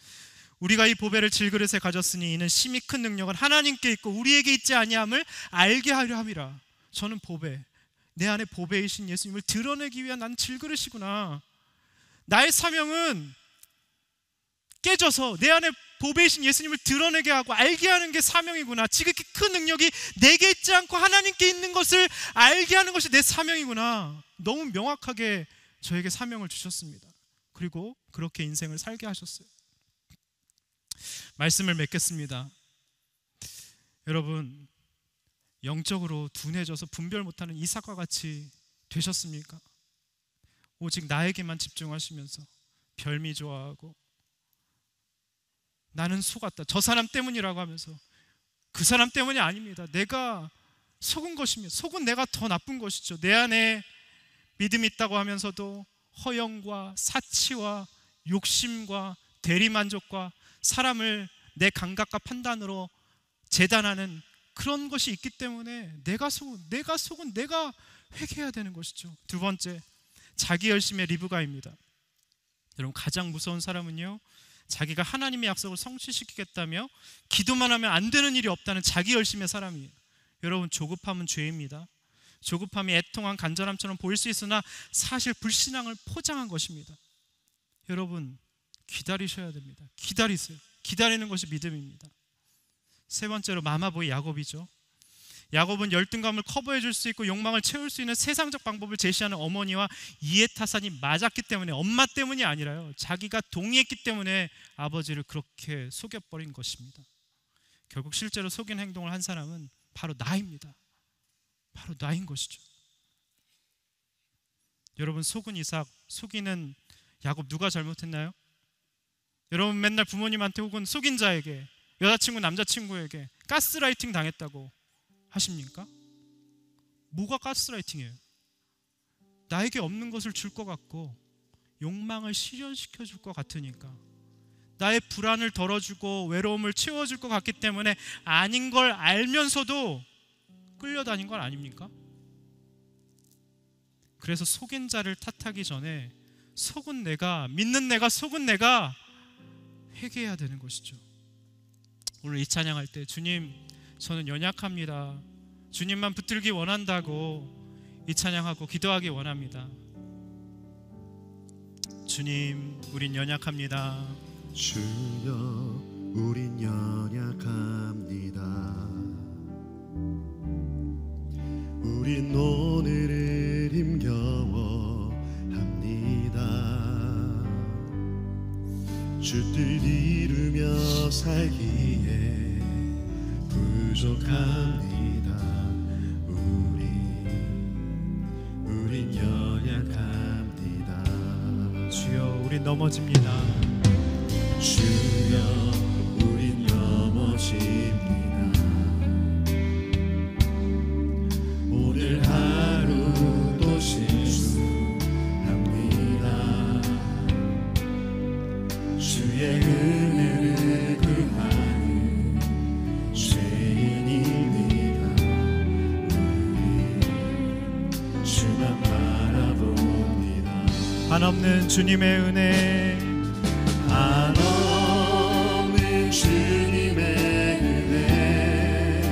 우리가 이 보배를 질그릇에 가졌으니 이는 심히 큰 능력은 하나님께 있고 우리에게 있지 아니함을 알게 하려 함이라. 저는 보배, 내 안에 보배이신 예수님을 드러내기 위한 난 질그릇이구나. 나의 사명은 깨져서 내 안에 보배이신 예수님을 드러내게 하고 알게 하는 게 사명이구나. 지극히 큰 능력이 내게 있지 않고 하나님께 있는 것을 알게 하는 것이 내 사명이구나. 너무 명확하게 저에게 사명을 주셨습니다. 그리고 그렇게 인생을 살게 하셨어요. 말씀을 맺겠습니다. 여러분, 영적으로 둔해져서 분별 못하는 이삭과 같이 되셨습니까? 오직 나에게만 집중하시면서 별미 좋아하고 나는 속았다, 저 사람 때문이라고 하면서, 그 사람 때문이 아닙니다. 내가 속은 것입니다. 속은 내가 더 나쁜 것이죠. 내 안에 믿음이 있다고 하면서도 허영과 사치와 욕심과 대리만족과 사람을 내 감각과 판단으로 재단하는 그런 것이 있기 때문에 내가 속은 내가 회개해야 되는 것이죠. 두 번째, 자기 열심의 리브가입니다. 여러분, 가장 무서운 사람은요, 자기가 하나님의 약속을 성취시키겠다며 기도만 하면 안 되는 일이 없다는 자기 열심의 사람이에요. 여러분, 조급함은 죄입니다. 조급함이 애통한 간절함처럼 보일 수 있으나 사실 불신앙을 포장한 것입니다. 여러분, 기다리셔야 됩니다. 기다리세요. 기다리는 것이 믿음입니다. 세 번째로 마마보이 야곱이죠. 야곱은 열등감을 커버해 줄 수 있고 욕망을 채울 수 있는 세상적 방법을 제시하는 어머니와 이해타산이 맞았기 때문에, 엄마 때문이 아니라요, 자기가 동의했기 때문에 아버지를 그렇게 속여버린 것입니다. 결국 실제로 속인 행동을 한 사람은 바로 나입니다. 바로 나인 것이죠. 여러분, 속은 이삭, 속이는 야곱 누가 잘못했나요? 여러분, 맨날 부모님한테 혹은 속인 자에게 여자친구, 남자친구에게 가스라이팅 당했다고 하십니까? 뭐가 가스라이팅이에요? 나에게 없는 것을 줄 것 같고 욕망을 실현시켜 줄 것 같으니까, 나의 불안을 덜어주고 외로움을 채워줄 것 같기 때문에 아닌 걸 알면서도 끌려다닌 건 아닙니까? 그래서 속인 자를 탓하기 전에 속은 내가, 믿는 내가, 속은 내가 회개해야 되는 것이죠. 오늘 이 찬양할 때 주님, 저는 연약합니다, 주님만 붙들기 원한다고 이 찬양하고 기도하기 원합니다. 주님, 우린 연약합니다. 주여, 우린 연약합니다. 우린 오늘을 힘겨워합니다. 주 뜻 이루며 살기에 부족합니다. 우린 연약합니다. 주여, 우린 넘어집니다. 주여, 우린 넘어집니다. 오늘 하루도 실수합니다. 주의 은혜를 구하는 죄인입니다. 우리 주만 바라봅니다. 한없는 주님의 은혜, 한없는 주님의 은혜,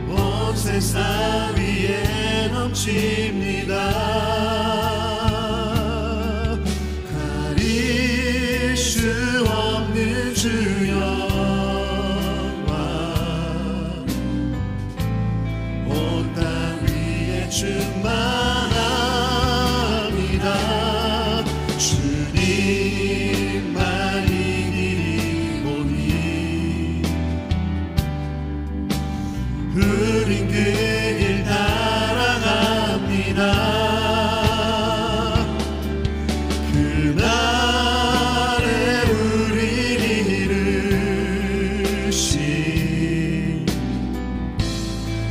온 세상 위에 넘칩니다. 가릴 수 없는 주 영광, 온 땅 위에 충만합니다. 주님만 이기리 보니 우린 그 길 따라갑니다. 그날에 우리를 이루신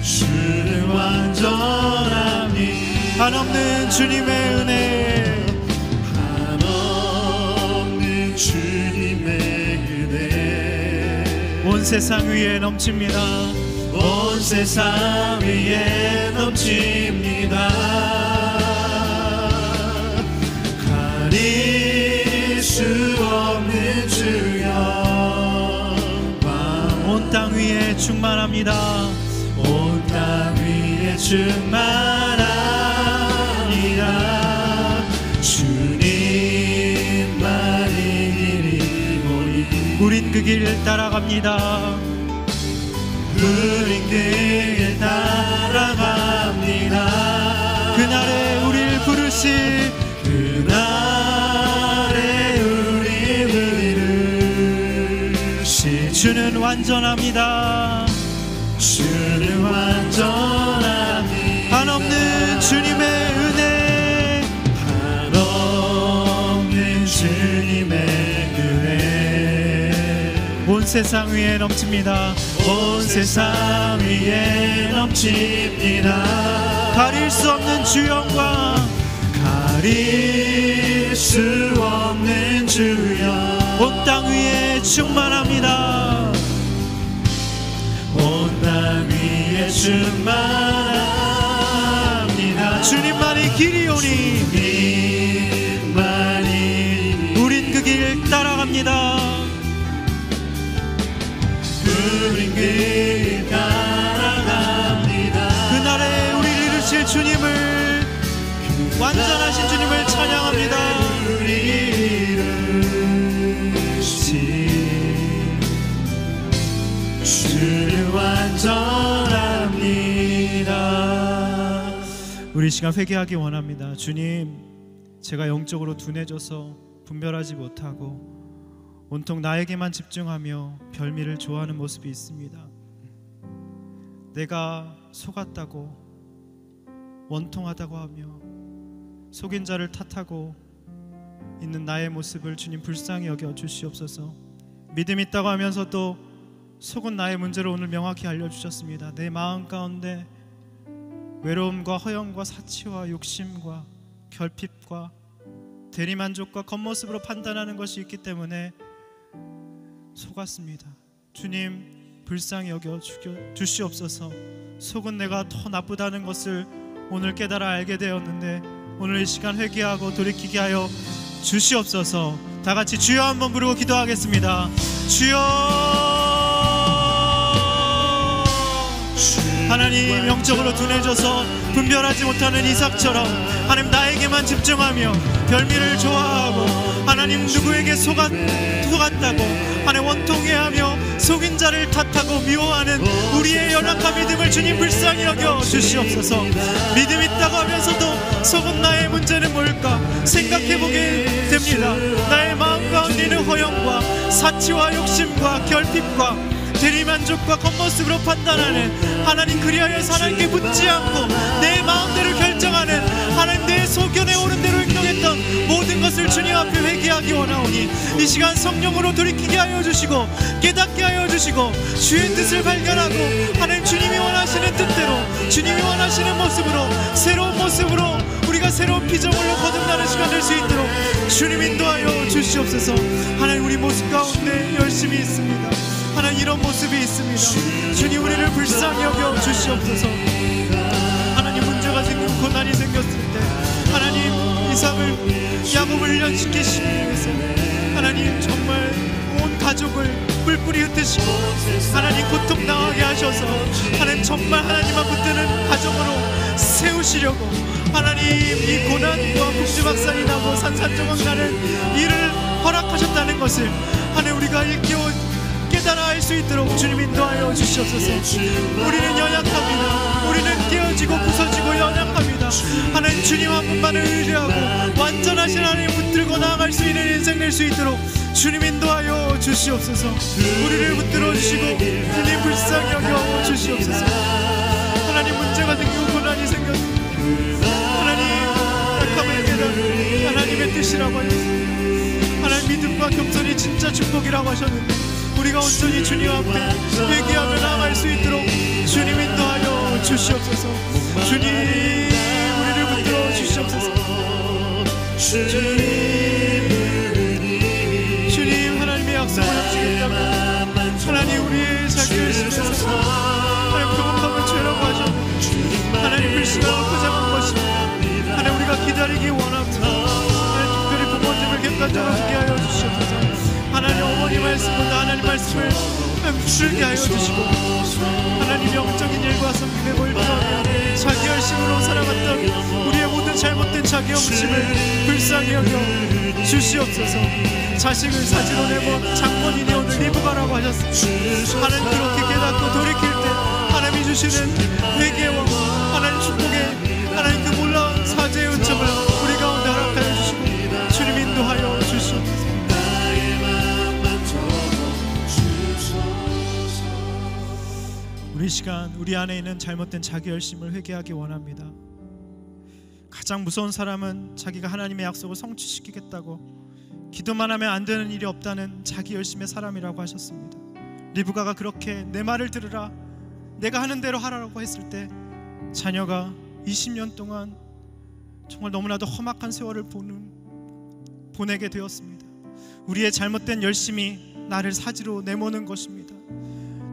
주는 완전합니다. 한없는 주님의 은혜, 한없는 주님의 은혜, 온 세상 위에 넘칩니다. 온 세상 위에 넘칩니다. 가릴 수 없는 주 영광, 온 땅 위에 충만합니다. 온 땅 위에 충만합니다. 주님만 이기리 보니 우린 그 길 따라갑니다. 우린 그 길 따라갑니다. 그날에 우리를 부르실, 그날에 우리를 이루신 주는 완전합니다. 주는 완전합니다. 한없는 주님의 은혜, 한없는 주님의 은혜, 온 세상 위에 넘칩니다. 온 세상 위에 넘칩니다. 가릴 수 없는 주 영광, 가릴 수 없는 주 영광, 온 땅 위에 충만합니다. 온 땅 위에 충만합니다. 주님만이 길이오니 주님만이 우린 그 길 따라갑니다. 우린 그 길 따라갑니다. 그날에 우리를 이루실 주님을, 완전하신 주님을 찬양합니다. 주는 완전합니다. 우리 시간 회개하기 원합니다. 주님, 제가 영적으로 둔해져서 분별하지 못하고 온통 나에게만 집중하며 별미를 좋아하는 모습이 있습니다. 내가 속았다고, 원통하다고 하며 속인 자를 탓하고 있는 나의 모습을 주님 불쌍히 여겨 주시옵소서. 믿음 있다고 하면서도 속은 나의 문제를 오늘 명확히 알려주셨습니다. 내 마음 가운데 외로움과 허영과 사치와 욕심과 결핍과 대리만족과 겉모습으로 판단하는 것이 있기 때문에 속았습니다. 주님, 불쌍히 여겨 주시옵소서. 속은 내가 더 나쁘다는 것을 오늘 깨달아 알게 되었는데 오늘 이 시간 회개하고 돌이키게 하여 주시옵소서. 다 같이 주여 한번 부르고 기도하겠습니다. 주여. 하나님, 영적으로 둔해져서 분별하지 못하는 이삭처럼 하나님 나에게만 집중하며 별미를 좋아하고 하나님 누구에게 속았다고 하나님 원통해하며 속인 자를 탓하고 미워하는 우리의 연약한 믿음을 주님 불쌍히 여겨 주시옵소서. 믿음 있다고 하면서도 속은 나의 문제는 뭘까 생각해보게 됩니다. 나의 마음 가운데 있는 허영과 사치와 욕심과 결핍과 대리만족과 겉모습으로 판단하는 하나님, 그리하여서 하나님께 묻지 않고 내 마음대로 결정하는 하나님, 내 소견에 오른 대로 행동했던 모든 것을 주님 앞에 회개하기 원하오니 이 시간 성령으로 돌이키게 하여 주시고 깨닫게 하여 주시고 주의 뜻을 발견하고 하나님 주님이 원하시는 뜻대로 주님이 원하시는 모습으로 새로운 모습으로 우리가 새로운 피조물로 거듭나는 시간 될 수 있도록 주님 인도하여 주시옵소서. 하나님, 우리 모습 가운데 열심히 있습니다. 하나님, 이런 모습이 있습니다. 주님, 우리를 불쌍히 여겨 주시옵소서. 하나님, 문제가 생기고 고난이 생겼을 때 하나님, 이삭을 야곱을 훈련시키시기 위해서 하나님 정말 온 가족을 뿔뿔이 흩으시고 하나님 고통 당하게 하셔서 하나님 정말 하나님 앞 붙드는 가정으로 세우시려고 하나님 이 고난과 북지박산이 나고 산산조각 나는 일을 허락하셨다는 것을 하나님 우리가 일깨워 깨달아 알 수 있도록 주님 인도하여 주시옵소서. 우리는 연약합니다. 우리는 깨어지고 부서지고 연약합니다. 하나님, 주님 한 분만을 의지하고 완전하신 하나님 붙들고 나아갈 수 있는 인생 될 수 있도록 주님 인도하여 주시옵소서. 우리를 붙들어 주시고 주님 불쌍히 여겨 주시옵소서. 하나님, 문제가 생기고 고난이 생겼습니다. 하나님, 약함을 깨달은 하나님의 뜻이라고 하셨습니다. 하나님, 믿음과 겸손이 진짜 축복이라고 하셨는데 우리가 온전히 주님 앞에 회개하며 나아갈 수 있도록 주님 인도하여 주시옵소서. 주님, 우리를 붙들어 주시옵소서. 주님, 하나님의 약속을 합치겠다고 하나님 우리의 자기 열심에서 하나님 교만함을 죄라고 하셨는데 하나님 불신앙을 포장한 것입니다. 하나님, 우리가 기다리기 원합니다. 하나님, 특별히 부모님을 객관적으로 듣게 하여 주시옵소서. 하나님, 어머니 말씀보다 하나님 말씀을 붙들게 하여 주시고 하나님, 영적인 일과 성김에 몰두하며 자기 열심으로 살아갔던 우리의 모든 잘못된 자기 영심을 불쌍히 여겨 주시옵소서. 자식을 사지로 내본 장모님이 오늘 리브가라고 하셨습니다. 하나님, 그렇게 깨닫고 돌이킬 때 하나님이 주시는 회개와 하나님 축복의 하나님 그 놀라운 사죄의 은총을 우리 가운데 허락하여 주시고 주님 인도하여 주시옵소서. 우리 시간 우리 안에 있는 잘못된 자기 열심을 회개하기 원합니다. 가장 무서운 사람은 자기가 하나님의 약속을 성취시키겠다고 기도만 하면 안 되는 일이 없다는 자기 열심의 사람이라고 하셨습니다. 리브가가 그렇게 내 말을 들으라, 내가 하는 대로 하라고 했을 때 자녀가 20년 동안 정말 너무나도 험악한 세월을 보내게 되었습니다. 우리의 잘못된 열심이 나를 사지로 내모는 것입니다.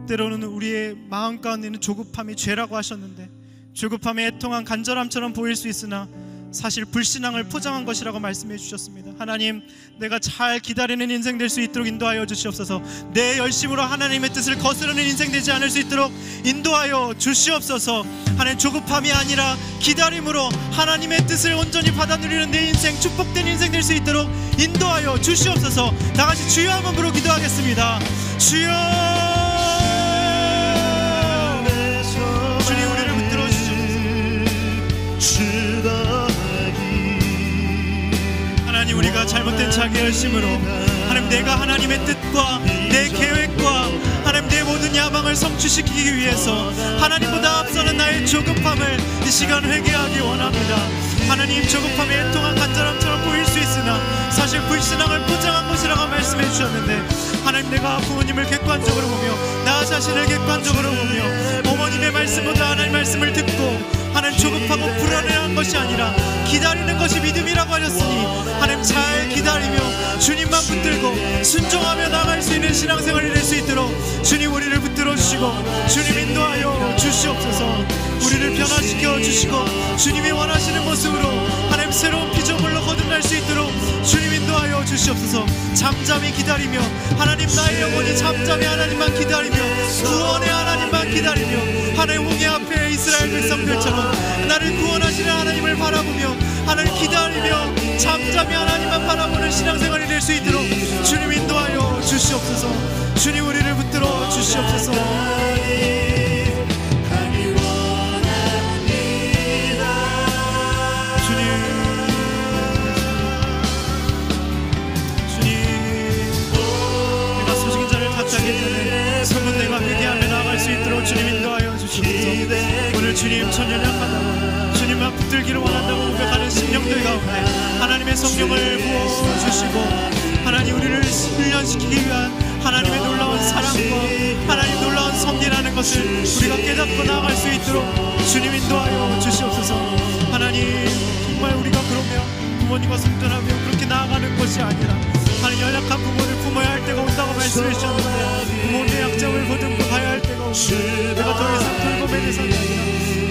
때로는 우리의 마음 가운데 있는 조급함이 죄라고 하셨는데 조급함이 애통한 간절함처럼 보일 수 있으나 사실 불신앙을 포장한 것이라고 말씀해 주셨습니다. 하나님, 내가 잘 기다리는 인생 될 수 있도록 인도하여 주시옵소서. 내 열심으로 하나님의 뜻을 거스르는 인생 되지 않을 수 있도록 인도하여 주시옵소서. 하나님, 조급함이 아니라 기다림으로 하나님의 뜻을 온전히 받아 누리는 내 인생, 축복된 인생 될 수 있도록 인도하여 주시옵소서. 다 같이 주여 한번 부르고 기도하겠습니다. 주여, 주님 우리를 붙들어 주시옵소서. 하나님, 우리가 잘못된 자기 열심으로 하나님 내가 하나님의 뜻과 내 계획과 하나님 내 모든 야망을 성취시키기 위해서 하나님보다 앞서는 나의 조급함을 이 시간 회개하기 원합니다. 하나님, 조급함에 애통한 간절함처럼 보일 수 있으나 사실 불신앙을 포장한 것이라고 말씀해 주셨는데 하나님, 내가 부모님을 객관적으로 보며 나 자신을 객관적으로 보며 어머님의 말씀보다 하나님 말씀을 듣고 하나님 조급하고 불안해한 것이 아니라 기다리는 것이 믿음이라고 하셨으니 하나님 잘 기다리며 주님만 붙들고 순종하며 나아갈 수 있는 신앙생활이 될 수 있도록 주님 우리를 붙들어 주시고 주님 인도하여 주시옵소서. 우리를 변화시켜 주시고 주님이 원하시는 모습으로 하나님 새로운 피조물로 거듭날 수 있도록 주님 인도하여 주시옵소서. 잠잠히 기다리며 하나님, 나의 영혼이 잠잠히 하나님만 기다리며 구원의 하나님만 기다리며 하나님 홍해 앞에 이스라엘 백성들처럼 나를 구원하시는 하나님을 바라보며 하나님 기다리며 잠잠히 하나님만 바라보는 신앙생활이 될 수 있도록 주님 인도하여 주시옵소서. 주님 우리를 붙들어 주시옵소서. 소문내가 회개하며 나아갈 수 있도록 주님 인도하여 주시옵소서. 오늘 주님 천연약하다고 주님만 붙들기를 원한다고 고백하는 심령들 가운데 하나님의 성령을 부어주시고 하나님 우리를 훈련시키기 위한 하나님의 놀라운 사랑과 하나님 놀라운 섭리라는 것을 우리가 깨닫고 나아갈 수 있도록 주님 인도하여 주시옵소서. 하나님, 정말 우리가 그러며 부모님과 성전하며 그렇게 나아가는 것이 아니라 하나님, 연약한 부모를 품어야 할 때가 온다고 말씀해 주셨는데 부모의 약점을 보듬고 가야 할 때가 오고 내가 더 이상 돌봄의 대상이 아니라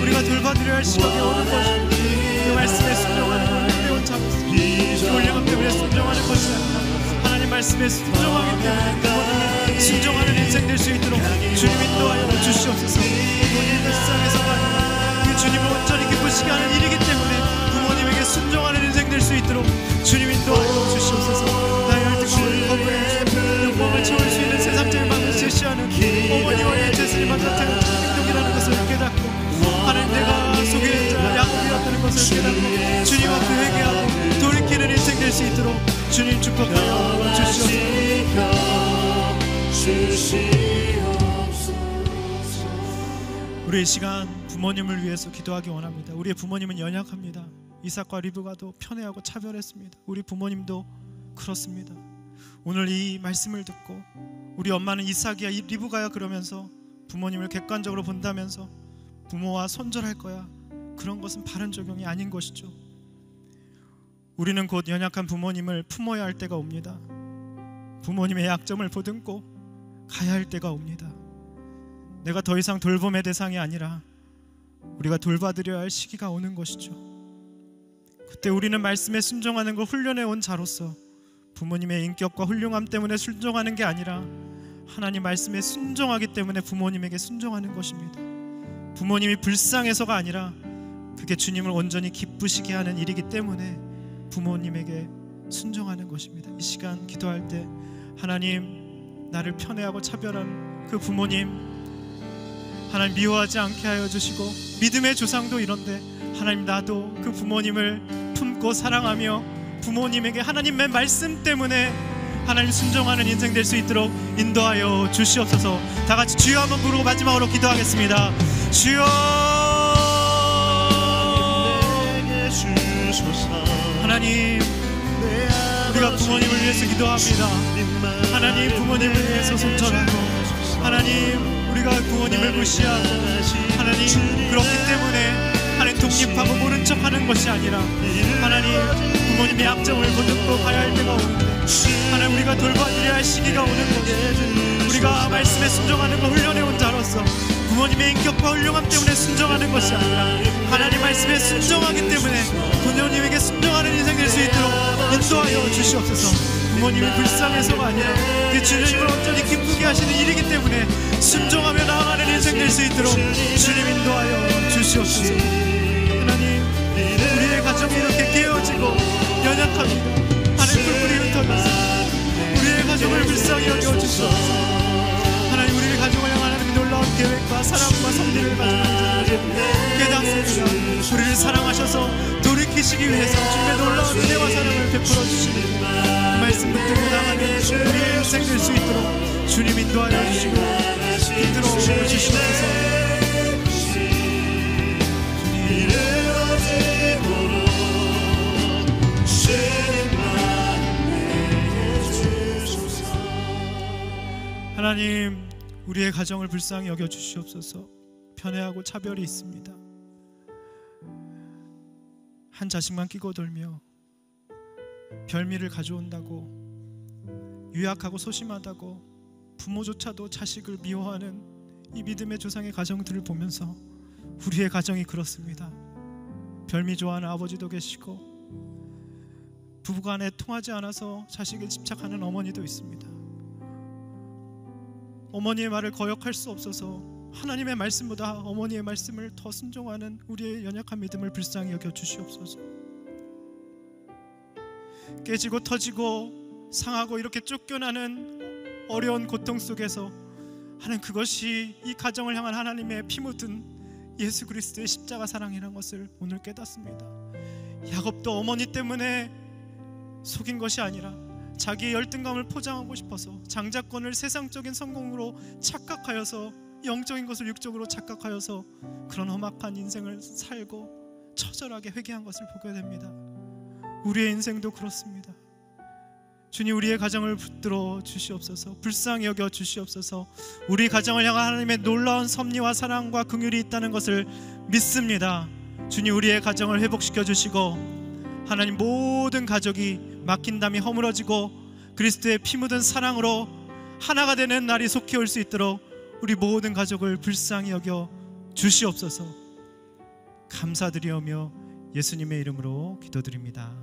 우리가 돌봐드려야 할 시각이 오는 것입니다. 그 말씀에 순종하는 걸 배운 자로서 올려감 때문에 순종하는 것이 아니라 하나님 말씀에 순종하기 때문에 부모님이 순종하는 인생 될 수 있도록 주님 인도하여 주시옵소서. 부모님 불쌍해서가 아니라 그 주님을 온전히 기쁘시게 하는 일이기 때문에 부모님에게 순종하는 인생 될 수 있도록 주님 인도하여 주시옵소서. 나의 혈통을 거부해 욕망을 채울 수 있는 세상적인 방법을 제시하는 어머니와의 제스님과 같은 행동이라는 것을 깨닫고 하나님, 내가 속에 야곱이었다는 것을 깨닫고 주님 앞에 회개하고 돌이키는 인생 될 수 있도록 주님 축복하여 주시옵소서. 우리의 시간 부모님을 위해서 기도하기 원합니다. 우리의 부모님은 연약합니다. 이삭과 리브가도 편애하고 차별했습니다. 우리 부모님도 그렇습니다. 오늘 이 말씀을 듣고 우리 엄마는 이삭이야 리브가야 그러면서 부모님을 객관적으로 본다면서 부모와 손절할 거야, 그런 것은 바른 적용이 아닌 것이죠. 우리는 곧 연약한 부모님을 품어야 할 때가 옵니다. 부모님의 약점을 보듬고 가야 할 때가 옵니다. 내가 더 이상 돌봄의 대상이 아니라 우리가 돌봐드려야 할 시기가 오는 것이죠. 그때 우리는 말씀에 순종하는 걸 훈련해 온 자로서 부모님의 인격과 훌륭함 때문에 순종하는 게 아니라 하나님 말씀에 순종하기 때문에 부모님에게 순종하는 것입니다. 부모님이 불쌍해서가 아니라 그게 주님을 온전히 기쁘시게 하는 일이기 때문에 부모님에게 순종하는 것입니다. 이 시간 기도할 때 하나님, 나를 편애하고 차별한 그 부모님 하나님 미워하지 않게 하여 주시고, 믿음의 조상도 이런데 하나님, 나도 그 부모님을 품고 사랑하며 부모님에게 하나님의 말씀 때문에 하나님 순종하는 인생 될 수 있도록 인도하여 주시옵소서. 다 같이 주여 한번 부르고 마지막으로 기도하겠습니다. 주여, 하나님, 우리가 부모님을 위해서 기도합니다. 하나님, 부모님을 위해서 손절하고 하나님, 우리가 부모님을 무시하고 하나님, 그렇기 때문에 하나님 독립하고 모른 척하는 것이 아니라 하나님, 부모님의 약점을 보듬고 가야 할 때가 오는데 하나님, 우리가 돌봐드려야 할 시기가 오는 것이죠. 우리가 말씀에 순종하는 걸 훈련해온 자로서 부모님의 인격과 훌륭함 때문에 순종하는 것이 아니라 하나님 말씀에 순종하기 때문에 부모님에게 순종하는 인생 될 수 있도록 인도하여 주시옵소서. 부모님이 불쌍해서가 아니라 그 주님을 온전히 기쁘게 하시는 일이기 때문에 순종하며 나아가는 인생 될 수 있도록 주님 인도하여 주시옵소서. 하나님, 우리의 가정이 이렇게 깨어지고 연약합니다. 하나님, 뿔뿔이 흩어져서 우리의 가정을 불쌍히 여겨주시옵소서. 하나님, 우리의 가정을 향한 하나님의 놀라운 계획과 사랑과 섭리를 가지고 깨닫습니다. 우리를 사랑하셔서 돌이키시기 위해서 주님의 놀라운 은혜와 사랑을 베풀어 주시는 말씀 붙들고 나가는 우리의 인생 될 수 있도록 주님 인도하여 주시고 붙들어 주시옵소서. 하나님, 우리의 가정을 불쌍히 여겨 주시옵소서. 편애하고 차별이 있습니다. 한 자식만 끼고 돌며 별미를 가져온다고, 유약하고 소심하다고 부모조차도 자식을 미워하는 이 믿음의 조상의 가정들을 보면서 우리의 가정이 그렇습니다. 별미 좋아하는 아버지도 계시고 부부간에 통하지 않아서 자식에 집착하는 어머니도 있습니다. 어머니의 말을 거역할 수 없어서 하나님의 말씀보다 어머니의 말씀을 더 순종하는 우리의 연약한 믿음을 불쌍히 여겨 주시옵소서. 깨지고 터지고 상하고 이렇게 쫓겨나는 어려운 고통 속에서 하나님, 그것이 이 가정을 향한 하나님의 피 묻은 예수 그리스도의 십자가 사랑이라는 것을 오늘 깨닫습니다. 야곱도 어머니 때문에 속인 것이 아니라 자기의 열등감을 포장하고 싶어서 장자권을 세상적인 성공으로 착각하여서, 영적인 것을 육적으로 착각하여서 그런 험악한 인생을 살고 처절하게 회개한 것을 보게 됩니다. 우리의 인생도 그렇습니다. 주님, 우리의 가정을 붙들어 주시옵소서. 불쌍히 여겨 주시옵소서. 우리 가정을 향한 하나님의 놀라운 섭리와 사랑과 긍휼이 있다는 것을 믿습니다. 주님, 우리의 가정을 회복시켜 주시고 하나님, 모든 가족이 막힌 담이 허물어지고 그리스도의 피 묻은 사랑으로 하나가 되는 날이 속히 올 수 있도록 우리 모든 가족을 불쌍히 여겨 주시옵소서. 감사드리오며 예수님의 이름으로 기도드립니다.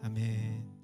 아멘.